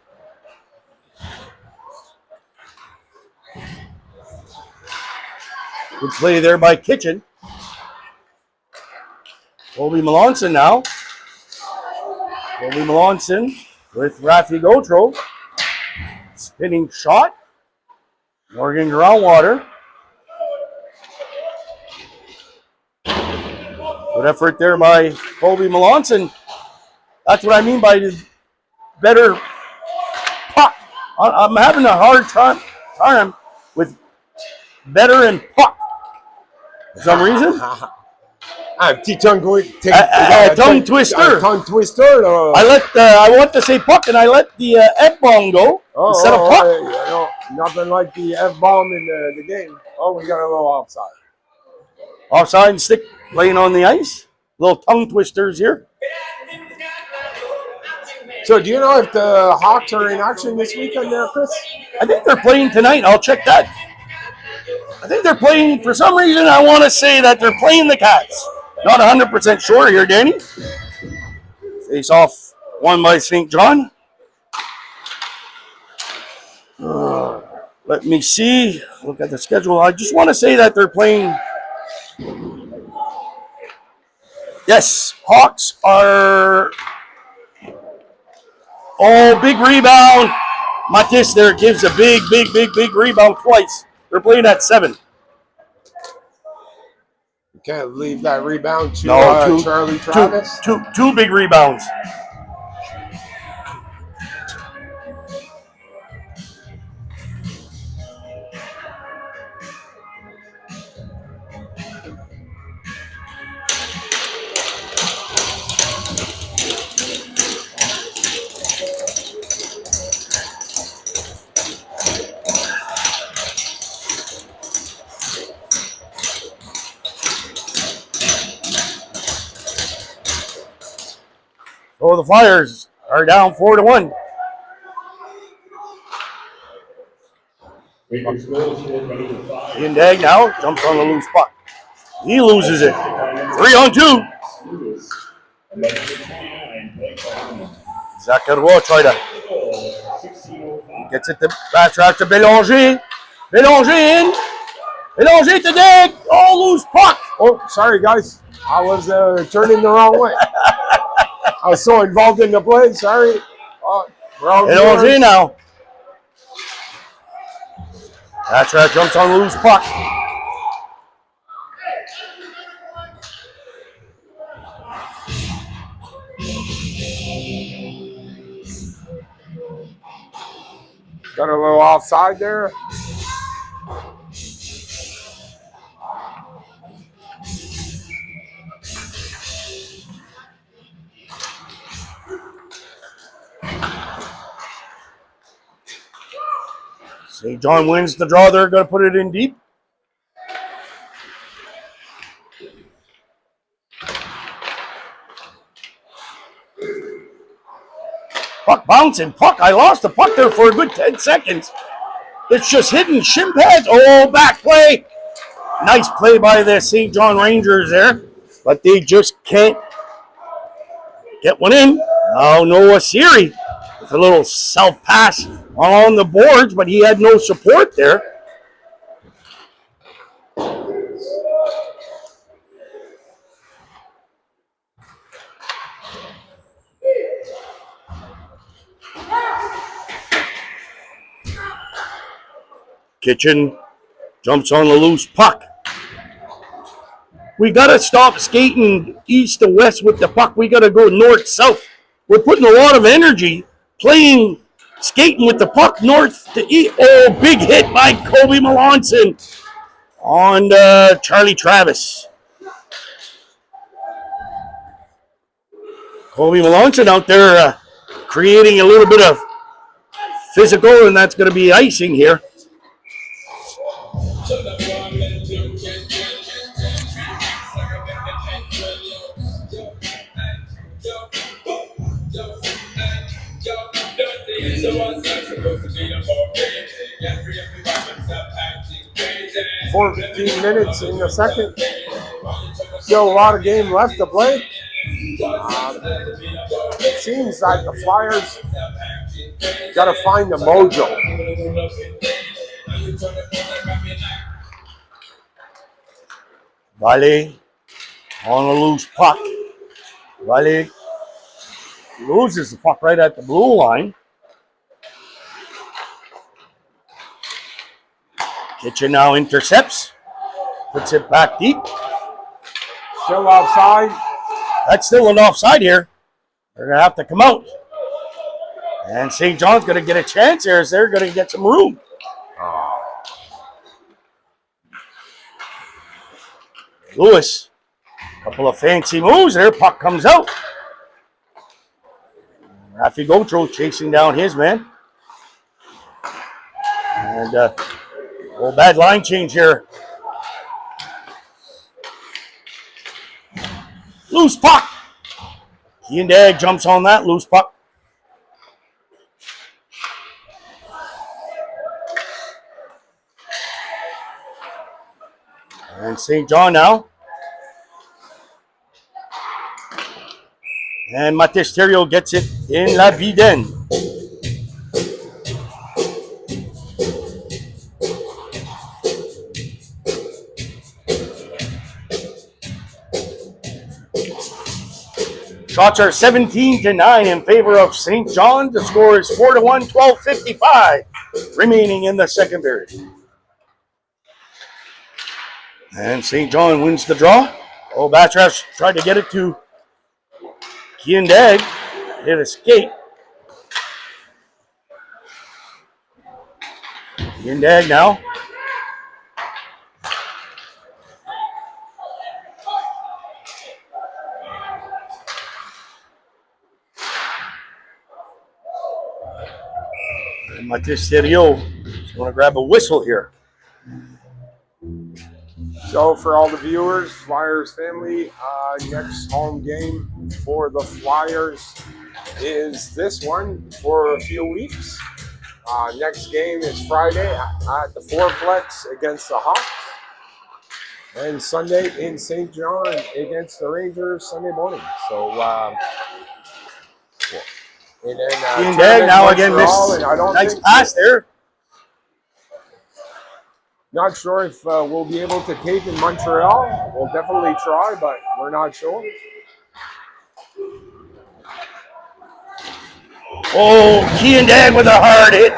Good play there by Kitchen. Colby Melanson now. Colby Melanson with Rafi Gautreau. Spinning shot. Morgan Groundwater. Good effort there by Colby Melanson. That's what I mean by the better puck. I'm having a hard time with better and puck. For some reason. Tongue twister. Tongue twister. I want to say puck, and I let the F-bomb go instead of puck. Nothing like the F-bomb in the game. Oh, we got a little offside. Offside and stick laying on the ice. Little tongue twisters here. So do you know if the Hawks are in action this weekend there, Chris? I think they're playing tonight. I'll check that. I think they're playing, for some reason, I want to say that they're playing the Cats. Not 100% sure here, Danny. Face off won by St. John. Let me see. Look at the schedule. I just want to say that they're playing. Yes, Hawks are. Oh, big rebound. Matis there gives a big rebound twice. They're playing at 7. You can't leave that rebound to Charlie two, Travis. two big rebounds. Oh, the Flyers are down 4-1. Ian Dag now jumps on the loose puck. He loses it. 3-on-2. Zachary try to. He gets it to pass track to Bélanger. Bélanger in. Bélanger to Dag. Oh, loose puck. Oh, sorry, guys. I was turning the wrong way. I was so involved in the play. Sorry. Bélanger now. Patrick jumps on the loose puck. Got a little offside there. St. John wins the draw. They're going to put it in deep. Puck bouncing. Puck. I lost the puck there for a good 10 seconds. It's just hitting shin pads. Oh, back play. Nice play by the St. John Rangers there. But they just can't get one in. Oh, Noah Siri with a little self-pass on the boards, but he had no support there. Kitchen jumps on the loose puck. We got to stop skating east to west with the puck. We got to go north-south. We're putting a lot of energy skating with the puck north to east. Oh, big hit by Colby Melanson on Charlie Travis. Colby Melanson out there creating a little bit of physical, and that's going to be icing here. 14 minutes in the second. Still a lot of game left to play. It seems like the Flyers got to find the mojo. Valley on a loose puck. Valley loses the puck right at the blue line. Kitchen now intercepts. Puts it back deep. Still offside. That's still an offside here. They're going to have to come out. And St. John's going to get a chance here as they're going to get some room. Lewis, a couple of fancy moves there. Puck comes out. Rafi Gotro chasing down his man. And old bad line change here. Loose puck. Kiendag jumps on that loose puck. And St. John now. And Matesterio gets it in La Viden. Shots are 17-9 in favor of St. John. The score is 4-1, 12:55 remaining in the second period. And St. John wins the draw. Oh, Batrash tried to get it to Kiendag. Hit a skate. Kiendag now. And Matesterio is going to grab a whistle here. So for all the viewers, Flyers family, next home game for the Flyers is this one for a few weeks. Next game is Friday at the Fourplex against the Hawks. And Sunday in St. John against the Rangers Sunday morning. So, and then Kiendag now again missed. Nice pass there. Not sure if we'll be able to take in Montreal. We'll definitely try, but we're not sure. Oh, Kiendag with a hard hit.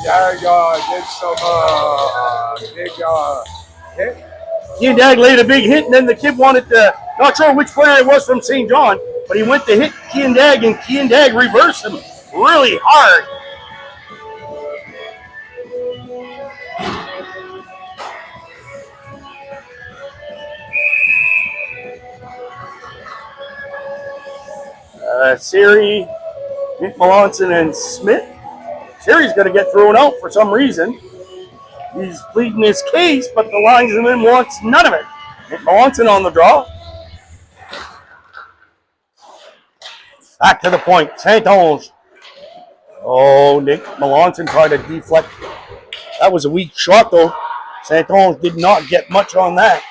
Kiendag did some big hit. Kiendag laid a big hit, and then the kid wanted to, not sure which player it was from St. John, but he went to hit Kiendag, and Kiendag reversed him really hard. Siri, Nick Melanson, and Smith. Siri's going to get thrown out for some reason. He's pleading his case, but the linesman wants none of it. Nick Melanson on the draw. Back to the point. Saint-Onge. Oh, Nick Melanson tried to deflect. That was a weak shot, though. Saint-Onge did not get much on that.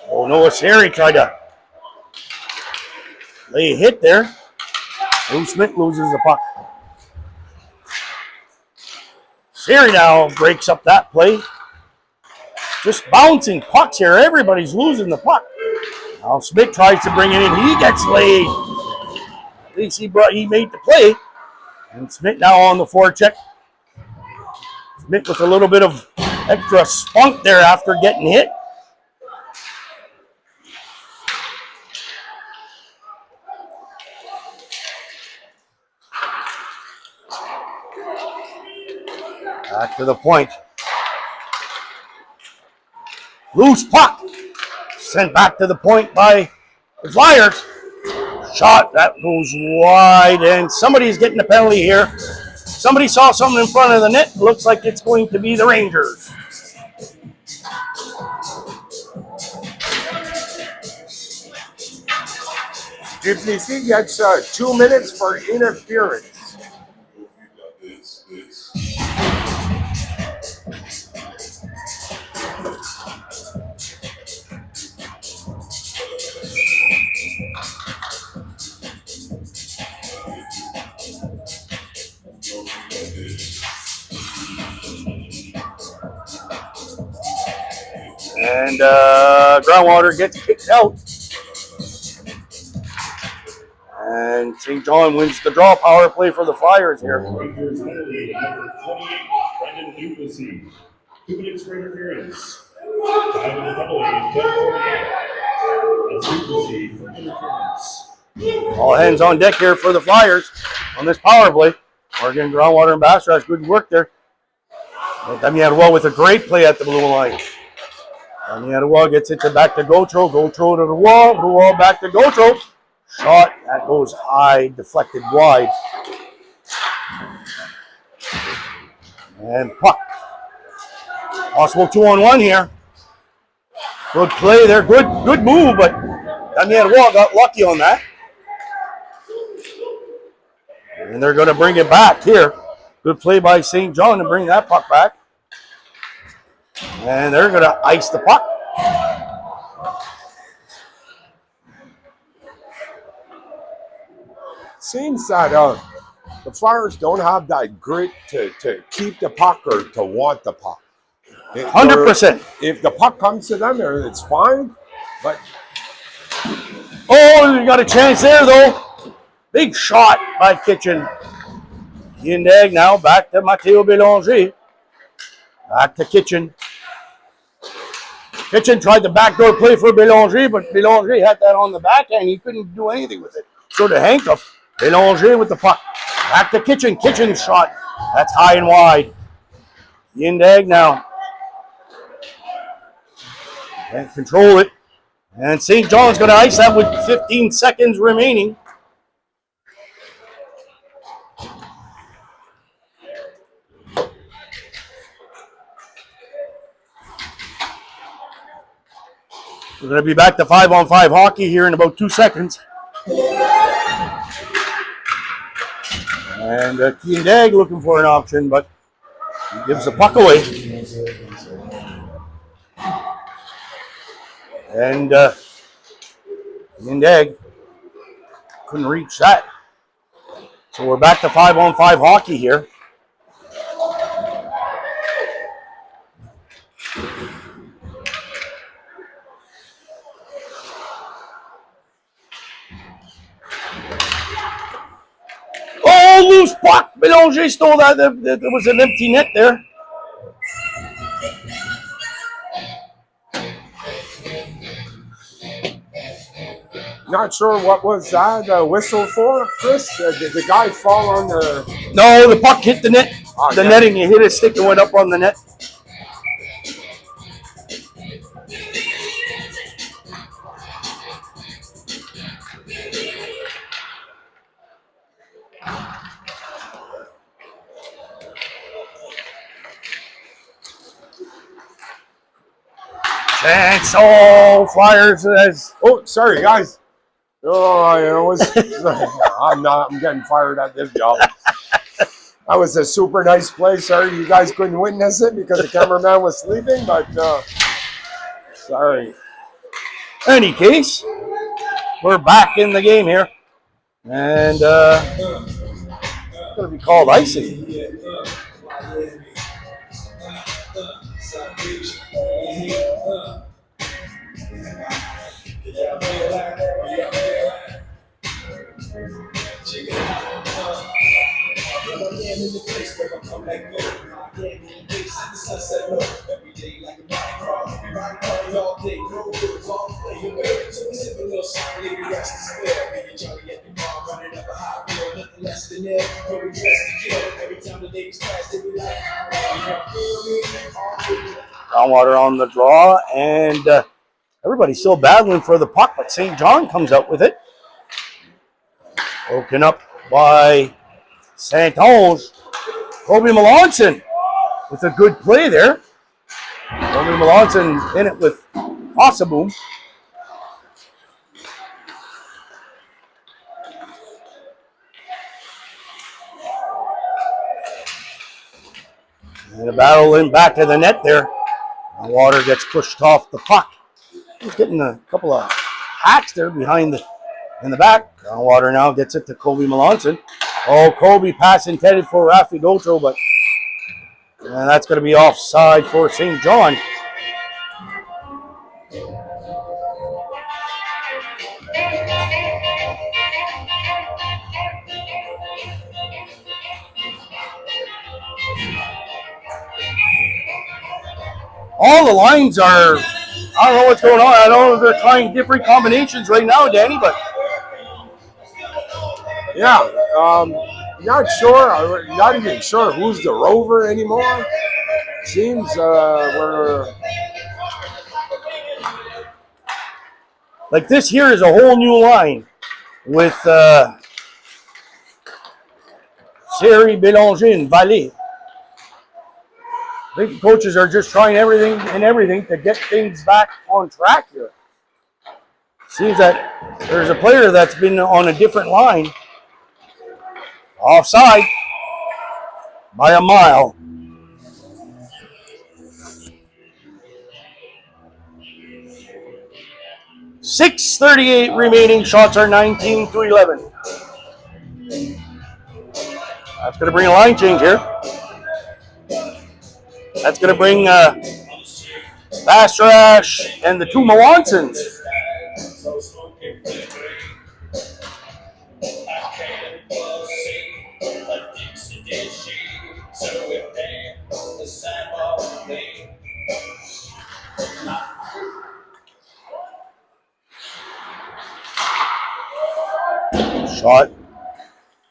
Oh, Noah Siri tried to lay a hit there. Lou Smith loses the puck. Siri now breaks up that play. Just bouncing pucks here. Everybody's losing the puck. Now Smith tries to bring it in. He gets laid. At least he made the play. And Smith now on the forecheck. Smith with a little bit of extra spunk there after getting hit. Back to the point. Loose puck. Sent back to the point by the Flyers. Shot that goes wide, and somebody's getting a penalty here. Somebody saw something in front of the net. Looks like it's going to be the Rangers. Duplessis gets 2 minutes for interference. And Groundwater gets kicked out. And St. John wins the draw power play for the Flyers here. Rangers penalty, number 28, Brendan Duplessis. 2 minutes for interference. Time of the penalty, 10:48. That's Duplessis for interference. All hands on deck here for the Flyers on this power play. Morgan, Groundwater, and Bastrach, good work there. Damien Roy with a great play at the blue line. Damien Roy gets it back to Gautreau. Gautreau to the wall. Roy back to Gautreau. Shot, that goes high, deflected wide. And puck. Possible 2-on-1 here. Good play there, good move, but Damien Roy got lucky on that. And they're going to bring it back here. Good play by St. John to bring that puck back. And they're going to ice the puck. Seems that the Flyers don't have that grit to keep the puck or to want the puck. 100%. If the puck comes to them, it's fine. But oh, you got a chance there, though. Big shot by Kitchen. Yendag now back to Matteo Belanger. Back to Kitchen. Kitchen tried the backdoor play for Belanger, but Belanger had that on the backhand. He couldn't do anything with it. So the handcuff. Belanger with the puck. Back to Kitchen. Kitchen's shot. That's high and wide. Yendag now. Can't control it. And St. John's going to ice that with 15 seconds remaining. We're going to be back to 5-on-5 hockey here in about 2 seconds. And Yendag looking for an option, but he gives the puck away. And Yendag couldn't reach that. So we're back to 5-on-5 hockey here. Oh, loose puck. Belanger stole that. There was an empty net there. not sure what was that whistle for, Chris. Did the guy fall on the... No, the puck hit the net. The netting, you hit his stick and went up on the net. Chance, oh, Flyers has... Oh, sorry, guys. Oh, I'm getting fired at this job. That was a super nice play. Sorry you guys couldn't witness it because the cameraman was sleeping, but sorry. Any case, we're back in the game here. And it's going to be called icing. Groundwater on the draw, and everybody's still battling for the puck, but St. John comes out with it. Broken up by Saint-Onge. Kobe Melanson with a good play there. Kobe Melanson in it with Ossaboom. And a battle in back to the net there. Water gets pushed off the puck. He's getting a couple of hacks there behind in the back. Water now gets it to Kobe Melanson. Oh, Kobe pass intended for Rafi Goto, but that's going to be offside for St. John. All the lines are, I don't know what's going on. I don't know if they're trying different combinations right now, Danny, but. Yeah, not sure. I'm not even sure who's the rover anymore. Seems we're. Like this here is a whole new line with Seri, Bélanger, and Vallée. I think the coaches are just trying everything to get things back on track here. Seems that there's a player that's been on a different line. Offside by a mile. .638 remaining. Shots are 19-11. That's going to bring a line change here. That's going to bring Bastrash and the two Melansons.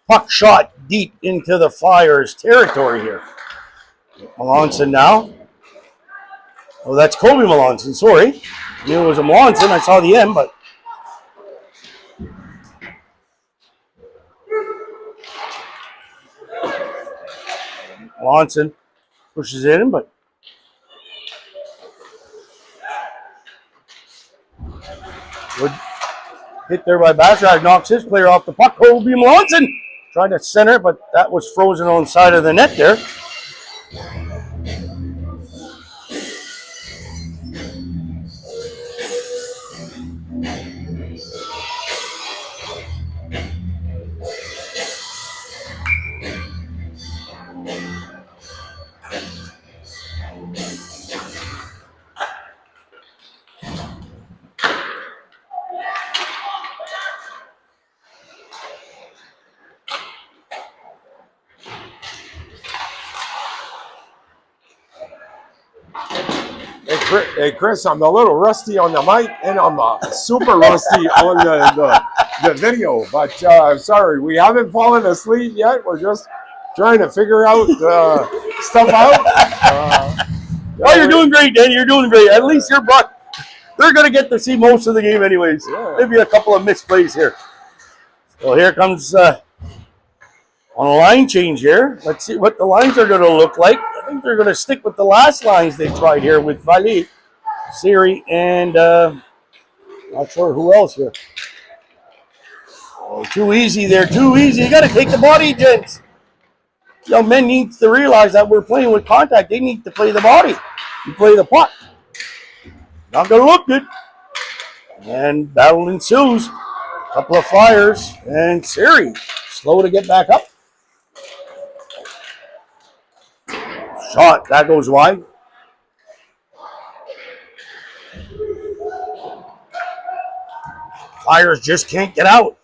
Puck shot deep into the Flyers' territory here. Melanson now. Oh, that's Kobe Melanson, sorry. I knew it was a Melanson. I saw the M, but. Melanson pushes it in, but. Good hit there by Bastrach, knocks his player off the puck. Kobe Melanson tried to center, but that was frozen on the side of the net there. Hey Chris, I'm a little rusty on the mic and I'm super rusty on the video, but sorry, we haven't fallen asleep yet. We're just trying to figure out stuff out. Oh, you're doing great, Danny. You're doing great. At least you're brought. They're going to get to see most of the game anyways. Yeah. Maybe a couple of misplays here. So here comes on a line change here. Let's see what the lines are going to look like. I think they're going to stick with the last lines they tried here with Vallée, Siri, and not sure who else here. Oh, too easy there, too easy. You got to take the body, gents. Young men need to realize that we're playing with contact. They need to play the body. You play the puck. Not going to look good. And battle ensues. A couple of Flyers, and Siri slow to get back up. Shot, that goes wide. Flyers just can't get out.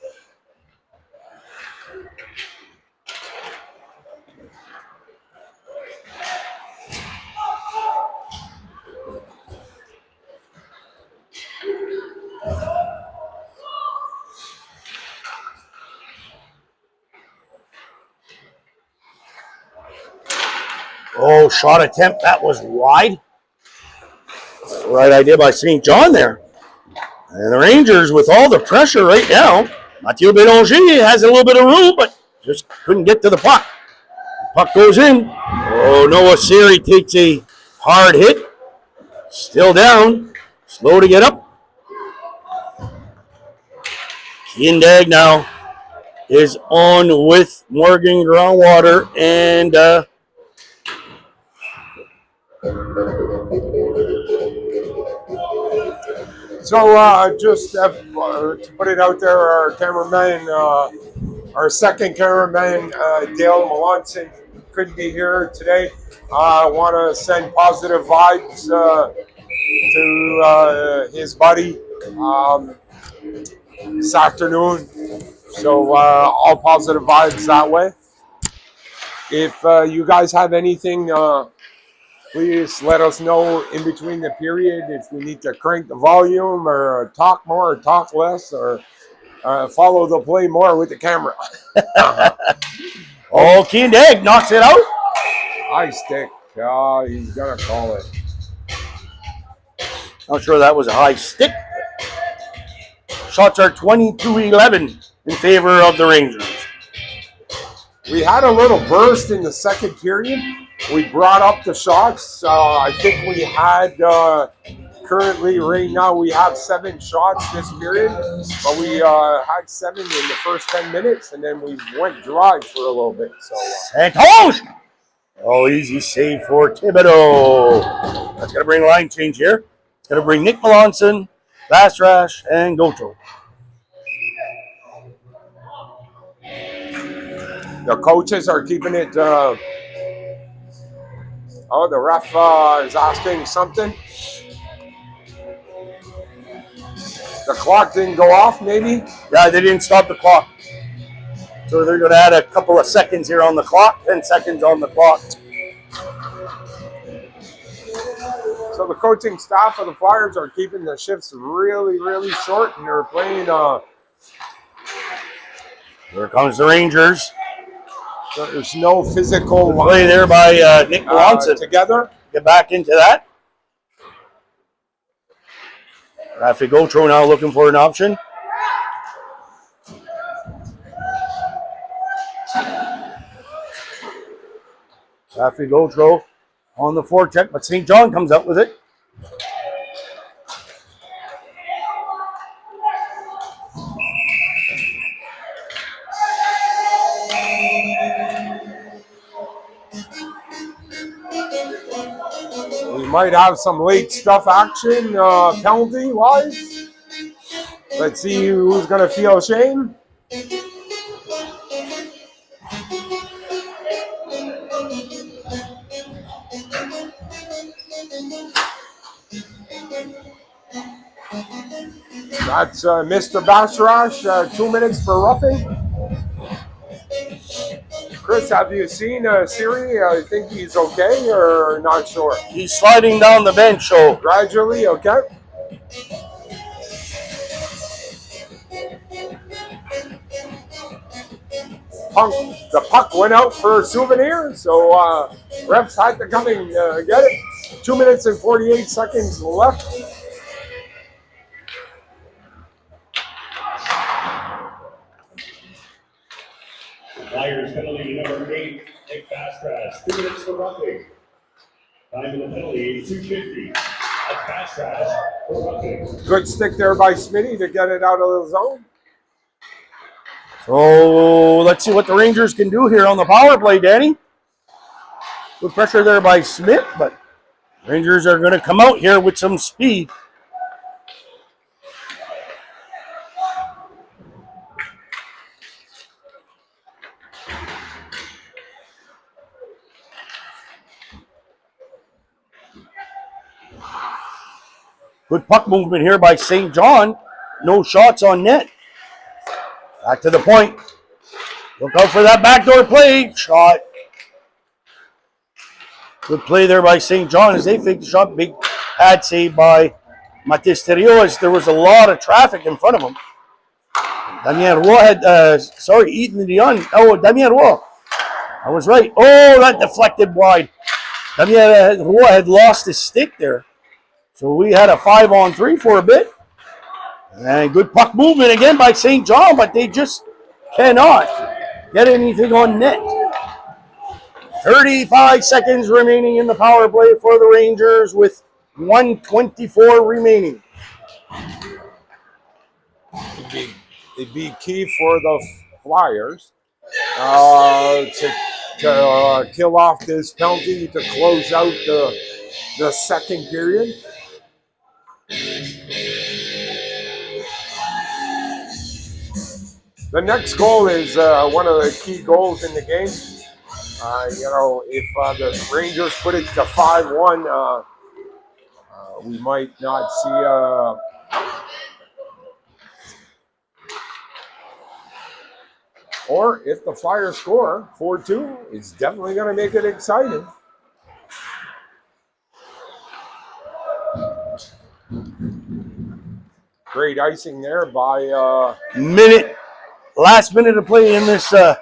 Oh, shot attempt. That was wide. Right idea by St. John there. And the Rangers, with all the pressure right now, Mathieu Bélanger has a little bit of room, but just couldn't get to the puck. Puck goes in. Oh, Noah Siri takes a hard hit. Still down. Slow to get up. Kiendag now is on with Morgan Groundwater and So just to put it out there, our cameraman, our second cameraman, Dale Melanson, couldn't be here today. I want to send positive vibes to his buddy this afternoon. So all positive vibes that way. If you guys have anything, please let us know in between the period if we need to crank the volume or talk more or talk less or follow the play more with the camera. Oh, Keen Egg knocks it out. High stick. He's going to call it. Not sure that was a high stick. Shots are 22-11 in favor of the Rangers. We had a little burst in the second period. We brought up the shots. I think we had, currently right now, we have 7 shots this period. But we had 7 in the first 10 minutes, and then we went dry for a little bit. So Santos! Oh, easy save for Thibodeau. That's going to bring a line change here. It's going to bring Nick Melanson, Bastrash, and Goto. The coaches are keeping it. The ref is asking something. The clock didn't go off, maybe? Yeah, they didn't stop the clock. So they're going to add a couple of seconds here on the clock, 10 seconds on the clock. So the coaching staff of the Flyers are keeping the shifts really, really short, and they're playing. Here comes the Rangers. There's no physical play there by Nick Melanson. Together. Get back into that. Rafi Gotro now looking for an option. Rafi Gotro on the forecheck, but St. John comes up with it. We might have some late stuff action penalty-wise. Let's see who's going to feel shame. That's Mr. Basharash, 2 minutes for roughing. Chris, have you seen Siri? I think he's okay or not sure? He's sliding down the bench, so gradually, okay. The puck went out for a souvenir, so refs had to come and get it. 2 minutes and 48 seconds left. Flyers penalty number 8, Nick Bastrash, 2 minutes for roughing. Time of the penalty, 2:50. That's Bastrash for roughing. Good stick there by Smitty to get it out of the zone. So let's see what the Rangers can do here on the power play, Danny. Good pressure there by Smith, but Rangers are going to come out here with some speed. Good puck movement here by St. John. No shots on net. Back to the point. Look out for that backdoor play. Shot. Good play there by St. John as they fake the shot. Big pad save by Matisterio as there was a lot of traffic in front of him. Damien Roy had, Ethan Dion. Oh, Damien Roy. I was right. Oh, that deflected wide. Damien Roy had lost his stick there. So we had a 5-on-3 for a bit. And good puck movement again by St. John, but they just cannot get anything on net. 35 seconds remaining in the power play for the Rangers with 1:24 remaining. It'd be key for the Flyers to kill off this penalty to close out the second period. The next goal is one of the key goals in the game. If the Rangers put it to 5-1, we might not see. Or if the Flyers score 4-2, it's definitely going to make it exciting. Great icing there by last minute to play in this. So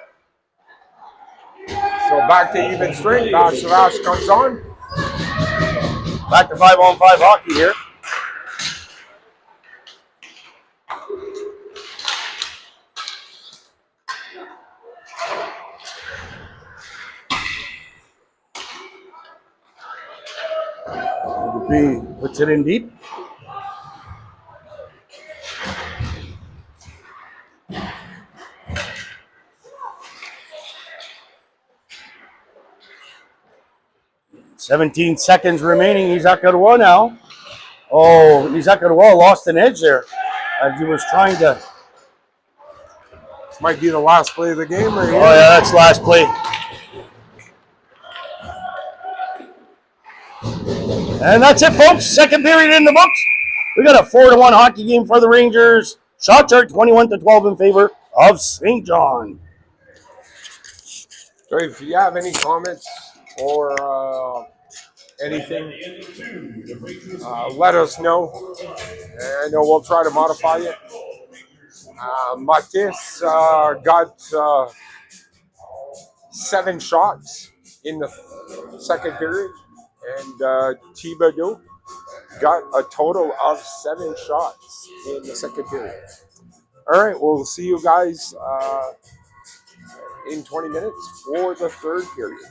back to even strength. Savash comes on. Back to 5-on-5 hockey here. Puts it in deep. "17 seconds remaining. Isaac Garoua now. Oh, Isaac Garoua lost an edge there as he was trying to. This might be the last play of the game right here. Oh yeah, that's last play. And that's it, folks. Second period in the books. We got a 4-1 hockey game for the Rangers. Shot chart 21-12 in favor of St. John. So if you have any comments or anything, let us know. I know we'll try to modify it. Matis got 7 shots in the second period, and Thibodeau got a total of 7 shots in the second period. All right, we'll see you guys in 20 minutes for the third period.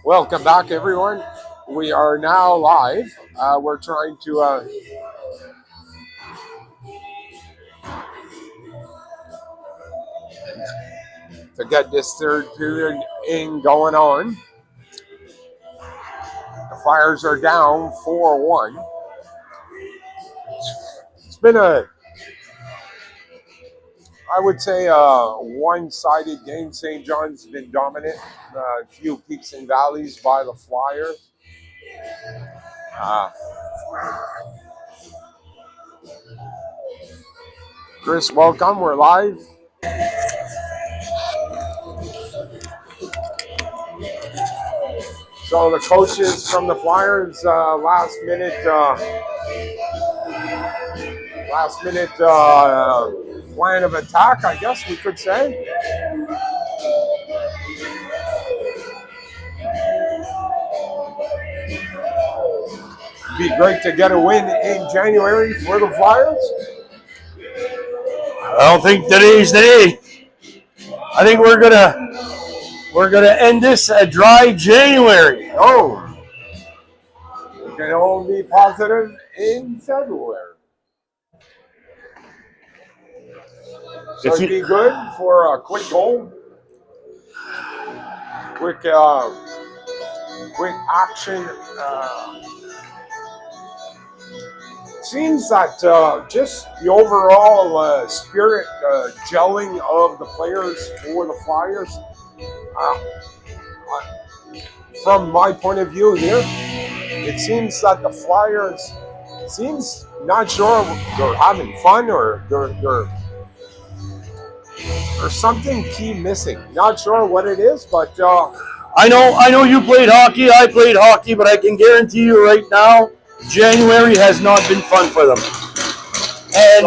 Welcome back, everyone. We are now live. We're trying to get this third period going on. The Flyers are down 4-1. It's been I would say, a one-sided game. St. John's been dominant. A few peaks and valleys by the Flyers. Chris, welcome. We're live. So the coaches from the Flyers, last minute plan of attack, I guess we could say. Be great to get a win in January for the Flyers. I don't think today's the day. I think we're gonna end this a dry January. Oh, we can only be positive in February. So it'd be good for a quick goal, quick action. Seems that just the overall spirit gelling of the players for the Flyers. From my point of view here, it seems that the Flyers seems not sure they're having fun or there's something key missing. Not sure what it is, but I know you played hockey, I played hockey, but I can guarantee you right now, January has not been fun for them. And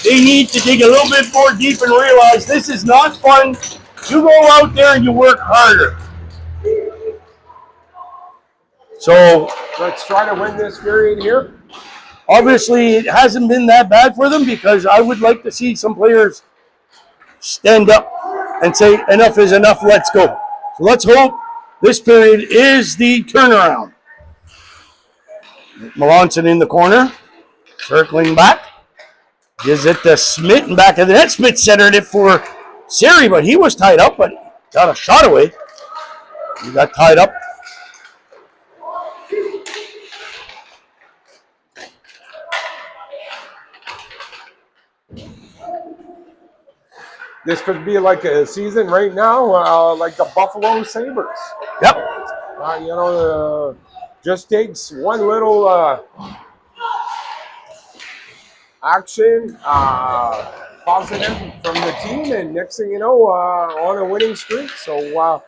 they need to dig a little bit more deep and realize this is not fun. You go out there and you work harder. So let's try to win this period here. Obviously, it hasn't been that bad for them because I would like to see some players stand up and say, enough is enough, let's go. So let's hope this period is the turnaround. Melanson in the corner, circling back. Gives it to Smith in back of the net. Smith centered it for Siri, but he was tied up, but got a shot away. He got tied up. This could be like a season right now, like the Buffalo Sabres. Yep. Just takes one little action, positive from the team, and next thing you know, on a winning streak. So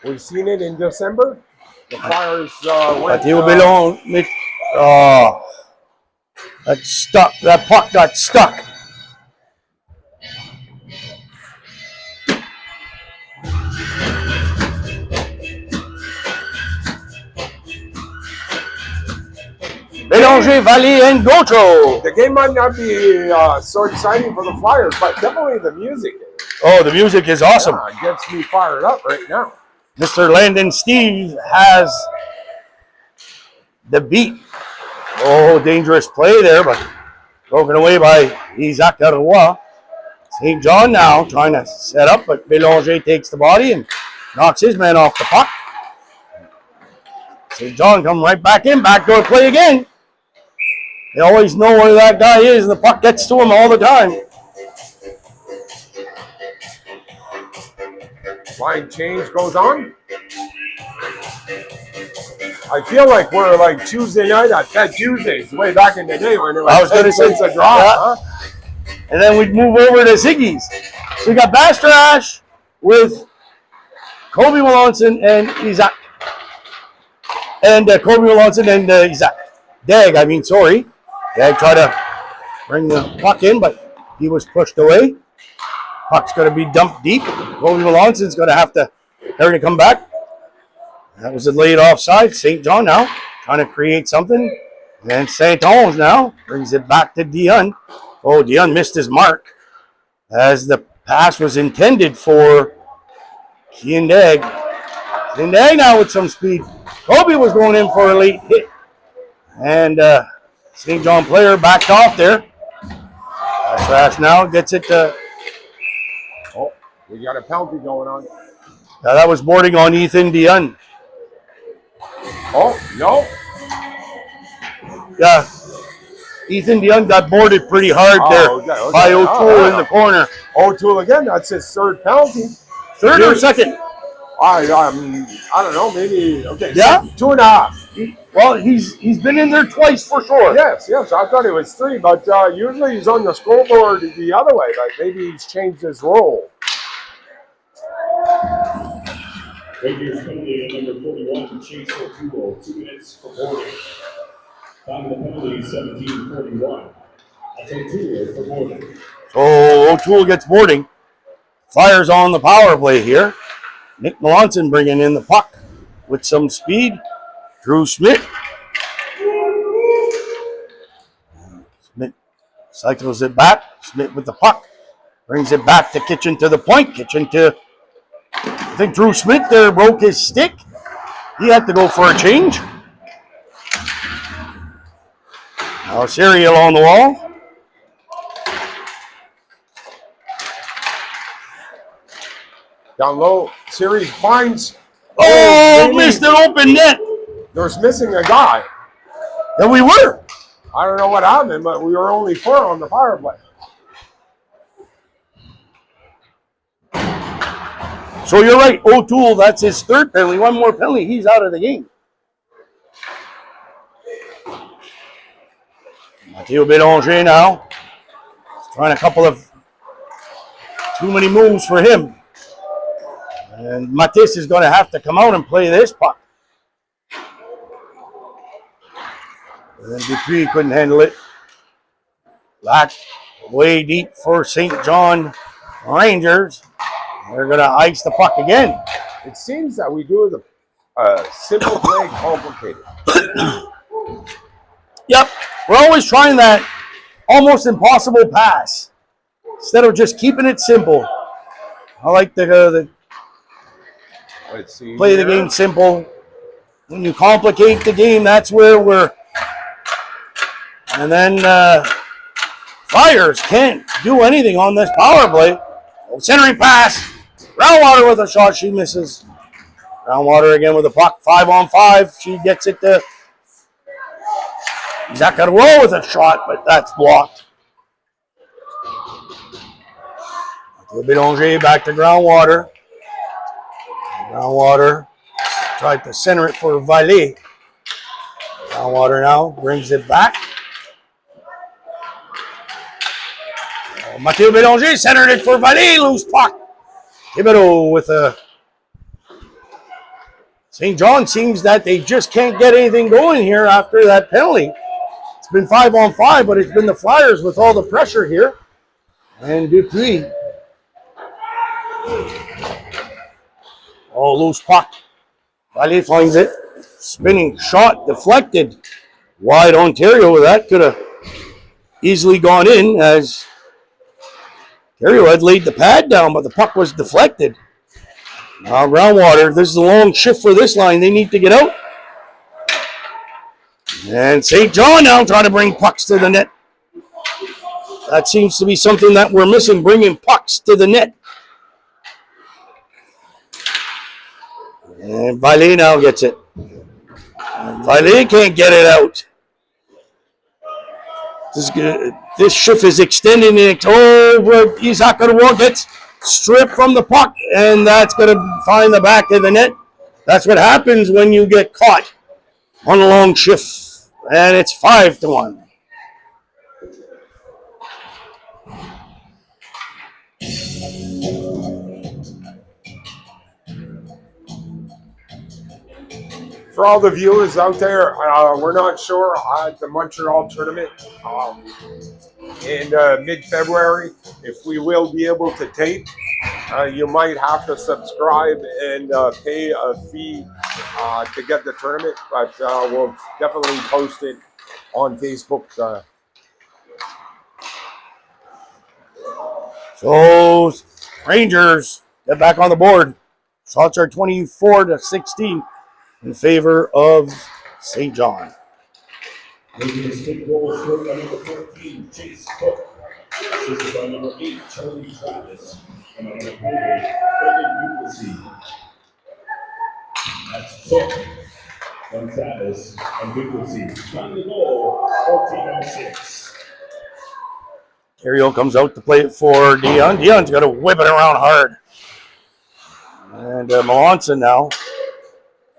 we've seen it in December. The Flyers went. That stuck. That puck got stuck. Bélanger, Vallée, and Gautreau. The game might not be so exciting for the Flyers, but definitely the music. Oh, the music is awesome. Yeah, it gets me fired up right now. Mr. Landon Steve has the beat. Oh, dangerous play there, but broken away by Isaac Leroy. St. John now trying to set up, but Bélanger takes the body and knocks his man off the puck. St. John come right back in, backdoor play again. They always know where that guy is, and the puck gets to him all the time. Line change goes on. I feel like we're like Tuesday night at Fed Tuesdays, way back in the day when it was I was going to say a draw. Yeah. Huh? And then we'd move over to Ziggy's. So we got Bastrash with Kobe Melanson and Isaac. And Kobe Melanson and Isaac. Dag tried to bring the puck in, but he was pushed away. Puck's going to be dumped deep. Kobe Melanson's going to have to come back. That was a late offside. St. John now trying to create something. And St. Ange now brings it back to Dion. Oh, Dion missed his mark as the pass was intended for Shindag. Shindag now with some speed. Kobe was going in for a late hit. And St. John player backed off there. Trash now gets it to. Oh, we got a penalty going on. Now that was boarding on Ethan Dion. Oh, no. Yeah. Ethan Dion got boarded pretty hard there Okay. by O'Toole in the corner. O'Toole again, that's his third penalty. Third or second? I don't know, maybe, okay. Yeah? So 2.5. Well, he's been in there twice for sure. Yes, I thought it was 3, but usually he's on the scoreboard the other way, but maybe he's changed his role. Rangers penalty on number 41, Chase O'Toole, 2 minutes for boarding. Time of the penalty, 17:41. That's O'Toole for boarding. So O'Toole gets boarding. Flyers on the power play here. Nick Melanson bringing in the puck with some speed. Drew Schmidt. Schmidt cycles it back. Schmidt with the puck. Brings it back to Kitchen to the point. Kitchen to, I think Drew Schmidt there broke his stick. He had to go for a change. Now Serial on the wall. Down low, series finds. Oh, missed an open net. There's missing a guy. And we were. I don't know what happened, but we were only 4 on the power play. So you're right, O'Toole, that's his third penalty. One more penalty, he's out of the game. Mathieu Bélanger now. He's trying a couple of too many moves for him. And Matisse is going to have to come out and play this puck. And then Dupuis couldn't handle it. Back way deep for St. John Rangers. They're going to ice the puck again. It seems that we do the simple play complicated. Yep. We're always trying that almost impossible pass instead of just keeping it simple. I like the Let's see. play the game simple. When you complicate the game, that's where we're. And then Flyers can't do anything on this power play. Centering pass. Groundwater with a shot. She misses. Groundwater again with a puck. 5-on-5. She gets it to. Zach got a roll with a shot, but that's blocked. Bélanger back to Groundwater. Groundwater tried to center it for Vallée. Groundwater now brings it back. Mathieu Bélanger centered it for Vallée. Loose puck. Thibodeau with a. St. John seems that they just can't get anything going here after that penalty. It's been 5-on-5, but it's been the Flyers with all the pressure here. And Dupuis. Oh, loose puck. Vallée finds it. Spinning shot deflected. Wide Ontario with that. Could have easily gone in as Ontario had laid the pad down, but the puck was deflected. Now Groundwater. This is a long shift for this line. They need to get out. And St. John now trying to bring pucks to the net. That seems to be something that we're missing, bringing pucks to the net. And Vallée now gets it. And Vallée can't get it out. This shift is extending it over. Isaac gets stripped from the puck, and that's going to find the back of the net. That's what happens when you get caught on a long shift. And it's 5-1. For all the viewers out there, we're not sure at the Montreal tournament in mid-February if we will be able to tape. You might have to subscribe and pay a fee to get the tournament, but we'll definitely post it on Facebook. So Rangers get back on the board. Shots are 24-16 in favor of St. John. Making his fifth goal, scored by number 14, Chase Cook. Assisted by number 8, Charlie Travis. And on the goalie, Brendan Duplessis. That's Cook, and Travis, and Duplessis. Tying the goal, 14-06. Terrio comes out to play it for Dion. Dion's got to whip it around hard. And Melanson now.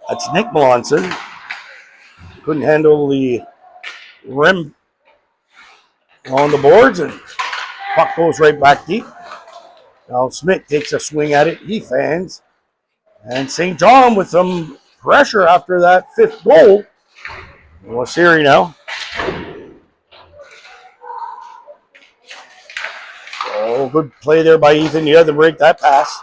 That's Nick Melanson. Couldn't handle the rim on the boards, and puck goes right back deep. Now Smith takes a swing at it. He fans. And St. John with some pressure after that fifth goal. Well, Siri now. Oh, good play there by Ethan. You had to break that pass.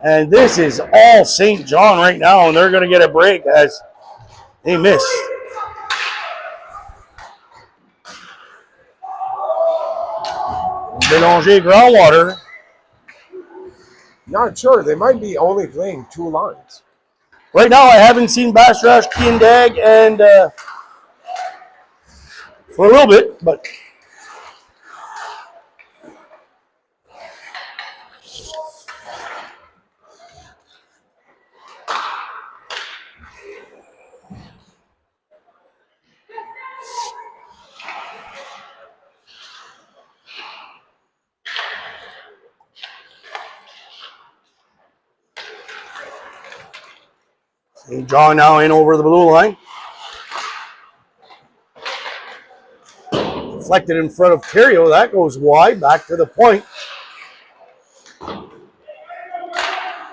And this is all St. John right now, and they're going to get a break as they missed. Bélanger groundwater. Not sure. They might be only playing 2 lines. Right now, I haven't seen Bastrash, Kiendag, and for a little bit, but St. John now in over the blue line. Deflected in front of Terrio. That goes wide, back to the point.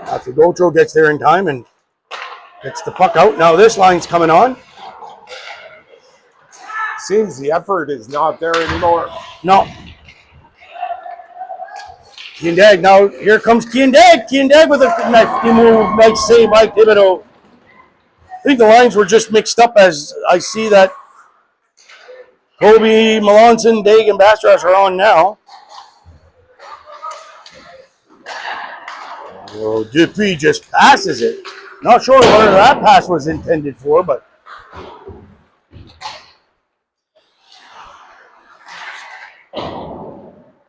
After Gotro gets there in time and gets the puck out. Now this line's coming on. Seems the effort is not there anymore. No. Kiendag, now here comes Kiendag. Kiendag with a nifty move. Nice save by Thibodeau. I think the lines were just mixed up as I see that Kobe, Melanson, Daig, and Bastrash are on now. Oh, Dupuis just passes it. Not sure what that pass was intended for, but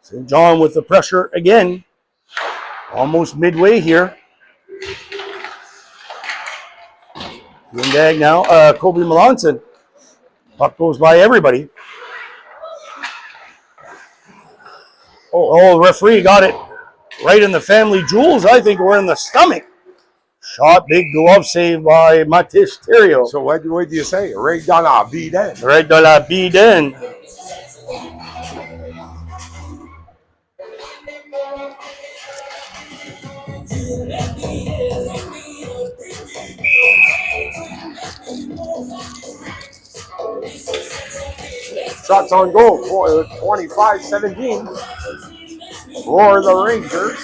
St. John with the pressure again. Almost midway here. Kiendag now, Kobe Melanson. Puck goes by everybody. Oh, the referee got it right in the family jewels. I think we're in the stomach. Shot, big glove save by Matis Terrio. So what do you say? Right dans la biden. Right dans la biden. Shots on goal, 25-17 for the Rangers.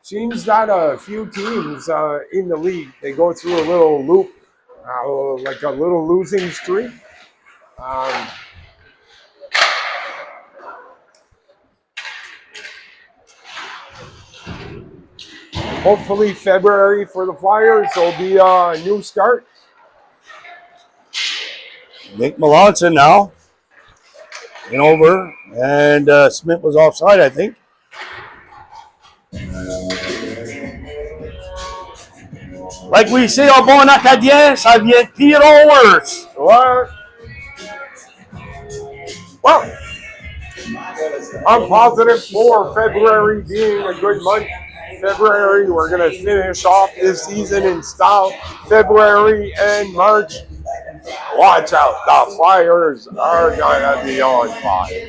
Seems that a few teams in the league, they go through a little loop, like a little losing streak. Hopefully February for the Flyers will be a new start. Nick Melanson now in over, and Smith was offside, I think. Like we say au bon acadien, ça vient de pire ou worse. What? Well, I'm positive for February being a good month. February, we're going to finish off this season in style. February and March, watch out. The Flyers are going to be on fire.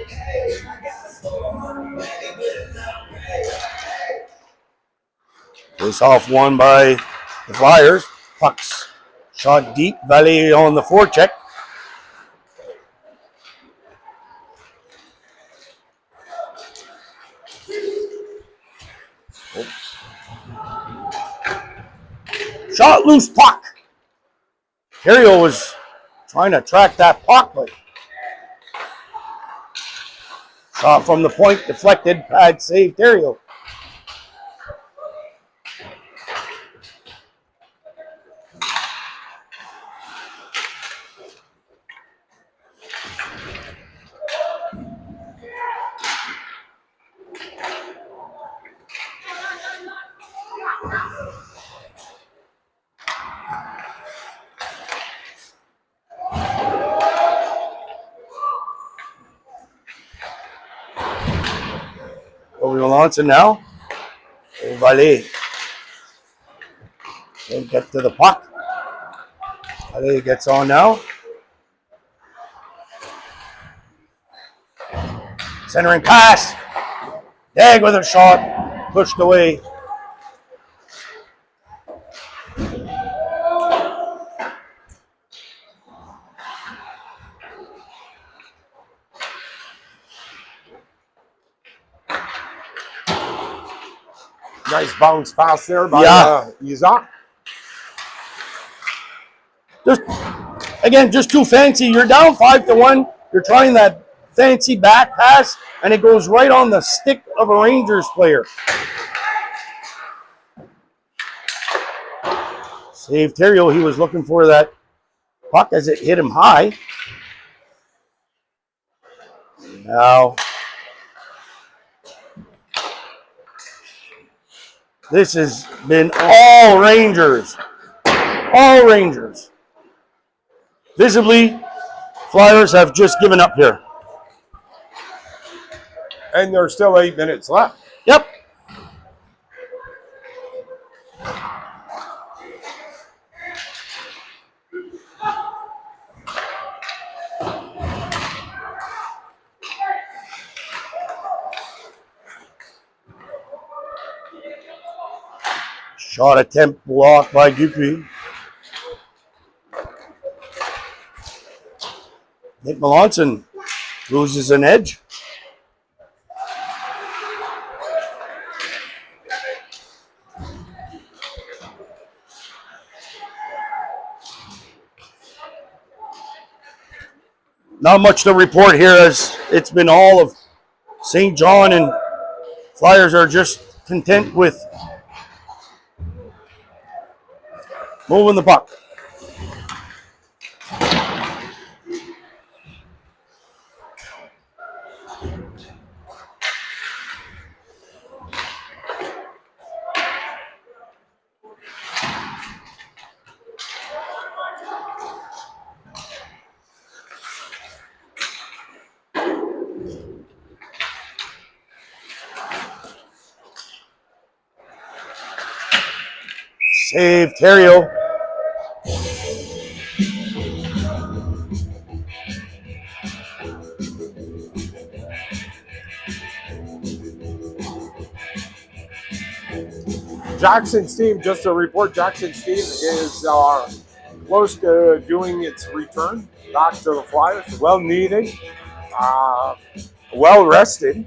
Face off won by the Flyers. Pucks shot deep. Valley on the forecheck. Shot, loose puck. Terrio was trying to track that puck, but shot from the point, deflected, pad save, Terrio. Over to Lonson now. Valet. Can't get to the puck. Valet gets on now. Centering pass. Dag with a shot. Pushed away. Nice bounce pass there by Isaac. Just too fancy. You're down 5-1. You're trying that fancy back pass, and it goes right on the stick of a Rangers player. Save Terrio. He was looking for that puck as it hit him high. Now, this has been all Rangers. All Rangers. Visibly, Flyers have just given up here. And there's still 8 minutes left. Yep. Shot attempt blocked by Dupuis. Nick Melanson loses an edge. Not much to report here, as it's been all of St. John, and Flyers are just content with moving the puck. Save Terrio. Jackson Steve, just to report, Jackson Steve is close to doing its return back to the Flyers. Well needed, well rested.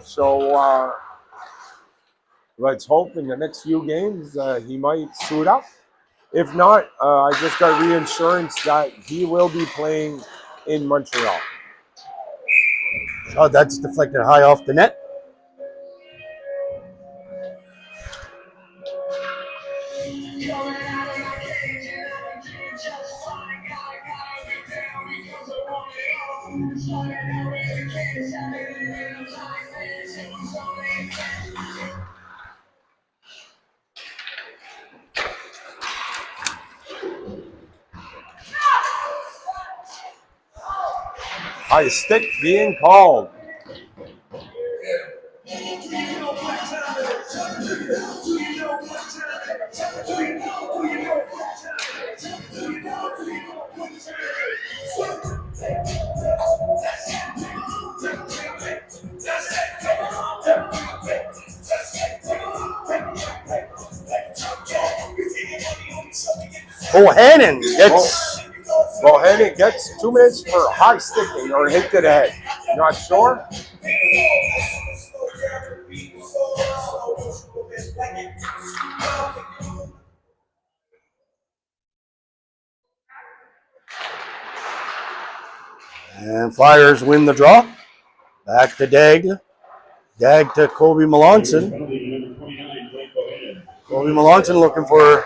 So let's hope in the next few games he might suit up. If not, I just got reassurance that he will be playing in Montreal. Oh, that's deflected high off the net. High stick being called. Bohannon gets 2 minutes for high sticking or hit to the head. Not sure. And Flyers win the draw. Back to Dag. Dag to Kobe Melanson. Penalty number 29, Blake Bohannon. Kobe Melanson looking for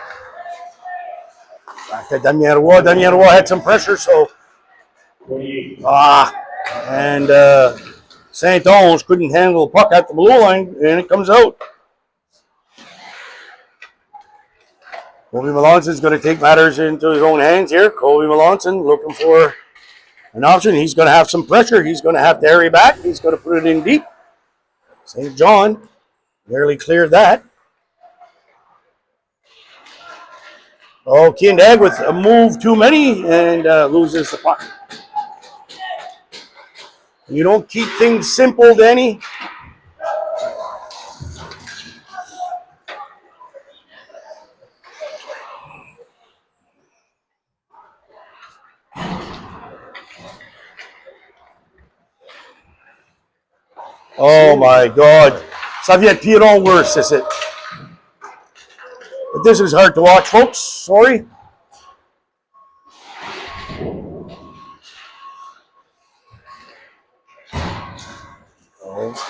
back to Damien Roy. Damien Roy had some pressure, so 28. and St. Ange couldn't handle the puck at the blue line, and it comes out. Kobe Melanson's going to take matters into his own hands here. Kobe Melanson looking for an option. He's going to have some pressure. He's going to have to hurry back. He's going to put it in deep. St. John barely cleared that. Oh, Kindag with a move too many and loses the puck. You don't keep things simple, Danny. Oh my God. Ça vient de pire en worse, is it? But this is hard to watch, folks. Sorry.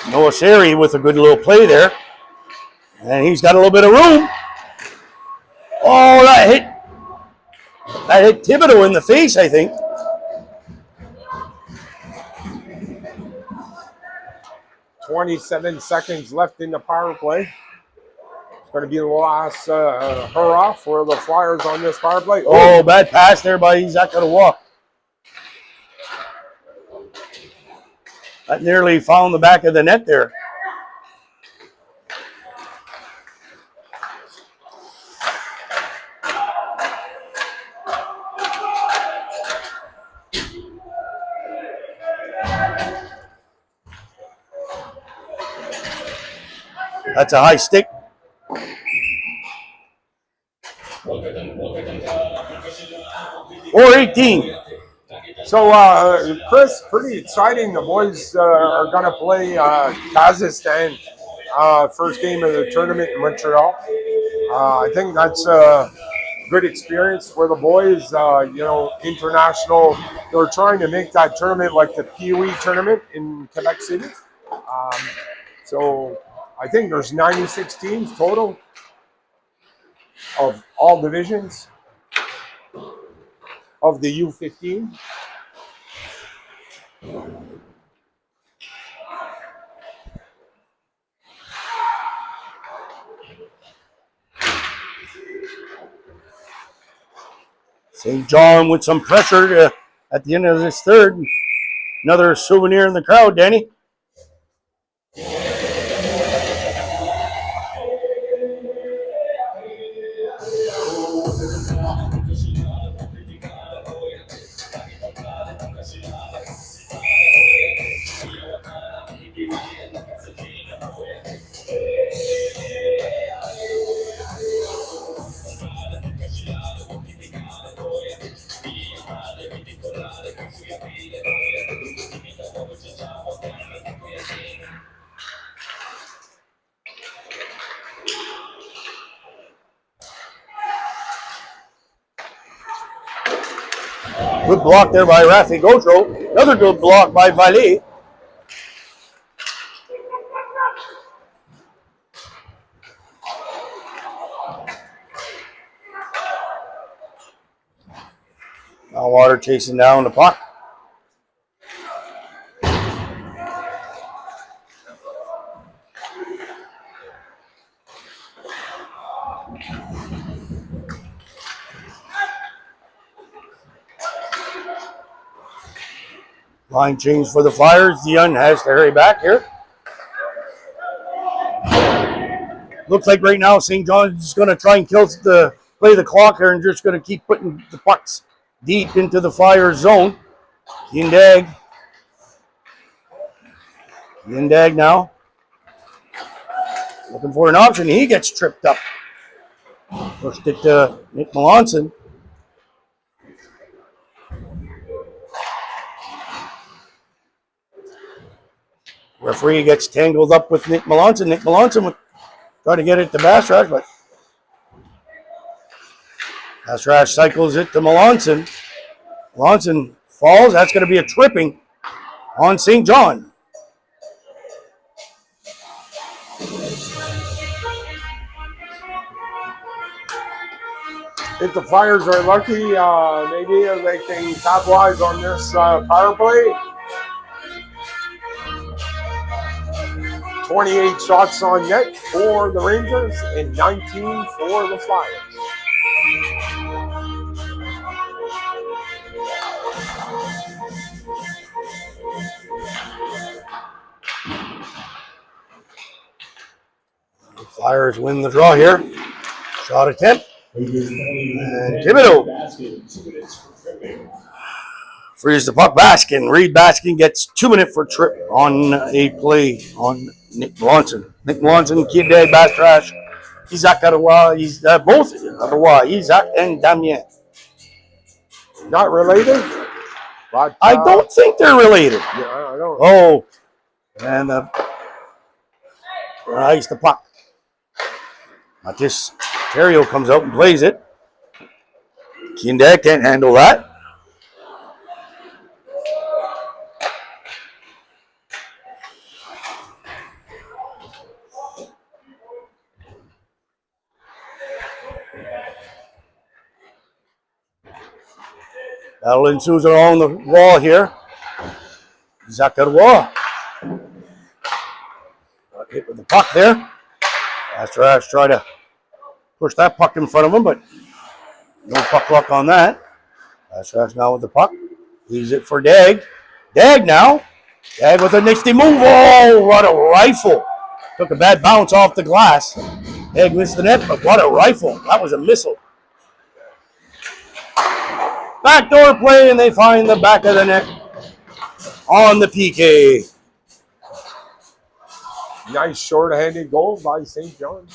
Noah Seri with a good little play there. And he's got a little bit of room. Oh, that hit Thibodeau in the face, I think. .27 seconds left in the power play. It's going to be the last hurrah for the Flyers on this power play. Oh, bad pass there by Isaac Ottawa. That nearly found the back of the net there. That's a high stick. Or 18. So, Chris, pretty exciting. The boys are going to play Kazakhstan first game of the tournament in Montreal. I think that's a good experience for the boys. International. They're trying to make that tournament like the Pee Wee tournament in Quebec City. So I think there's 96 teams total of all divisions of the U15. St. John with some pressure at the end of this third. Another souvenir in the crowd, Danny. Good block there by Rafi Gautreau. Another good block by Vallée. Now Water chasing down the puck. Line change for the Flyers. Dion has to hurry back here. Looks like right now St. John's going to try and play the clock here and just going to keep putting the pucks deep into the Flyers zone. Kindag now. Looking for an option. He gets tripped up. Pushed it to Nick Melanson. Referee gets tangled up with Nick Melanson. Nick Melanson would try to get it to Bastrash, but Bastrash cycles it to Melanson. Melanson falls. That's going to be a tripping on St. John. If the Flyers are lucky, maybe they can capitalize on this power play. 28 shots on net for the Rangers and 19 for the Flyers. The Flyers win the draw here. Shot attempt. And Thibodeau frees the puck. Baskin. Reed Baskin gets 2 minutes for trip on a play on Nick Lawson. Nick Lawson, Kid Day, Bass Trash. Isaac Ottawa. He's both Ottawa. Isaac and Damien. Not related? But, I don't think they're related. Yeah, I don't. Oh. And ice the puck. Matis Terrio comes out and plays it. Kinde can't handle that. Battle ensues along the wall here. Zakarwa. Got hit with the puck there. Trash try to push that puck in front of him, but no puck luck on that. Trash now with the puck. Leaves it for Dag. Dag now. Dag with a nifty move. Oh, what a rifle. Took a bad bounce off the glass. Dag missed the net, but what a rifle. That was a missile. Backdoor play, and they find the back of the net on the PK. Nice short-handed goal by St. John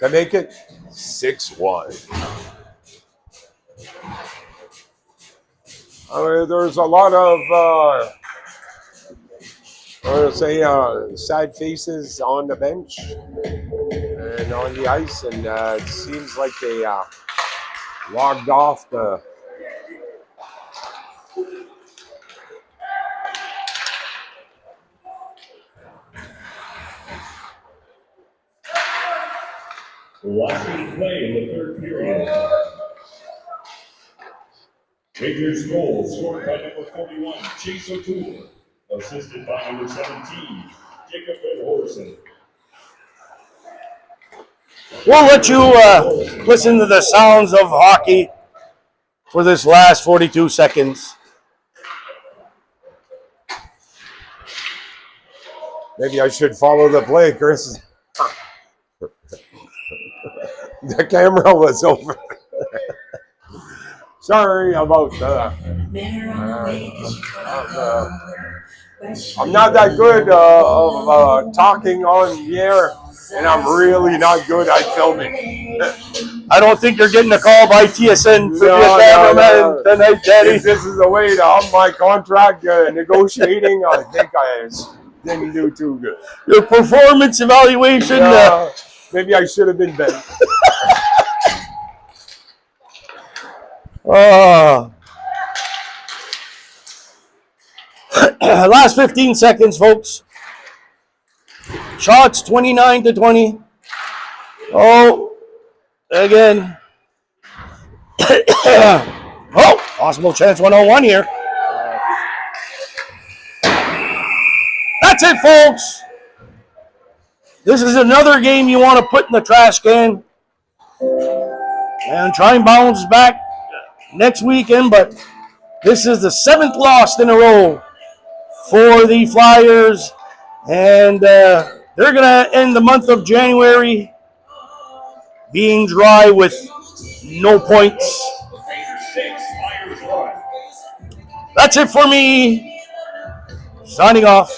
to make it 6-1. There's a lot of, sad faces on the bench and on the ice, and it seems like they logged off the. Last play in the third period. Rangers goal scored by number 41, Chase O'Toole. Assisted by number 17, Jacob Van Horsen. We'll let you listen to the sounds of hockey for this last 42 seconds. Maybe I should follow the play, Chris. The camera was over. Sorry about I'm not that good of talking on the air, and I'm really not good at filming. I don't think you're getting a call by TSN for your cameraman tonight, Daddy. If this is a way to up my contract negotiating, I think I didn't do too good. Your performance evaluation. Maybe I should have been better. Last 15 seconds, folks. Shots 29-20. Oh, again. Oh, possible chance 101 here. That's it, folks. This is another game you want to put in the trash can and try and bounce back next weekend, but this is the 7th loss in a row for the Flyers, and they're going to end the month of January being dry with no points. That's it for me. Signing off.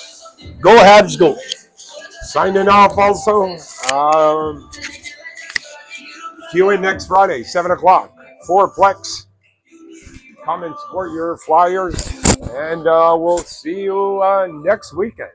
Go Habs, go. Signing off also. Tune in next Friday, 7 o'clock, 4plex. Come and support your Flyers, and we'll see you next weekend.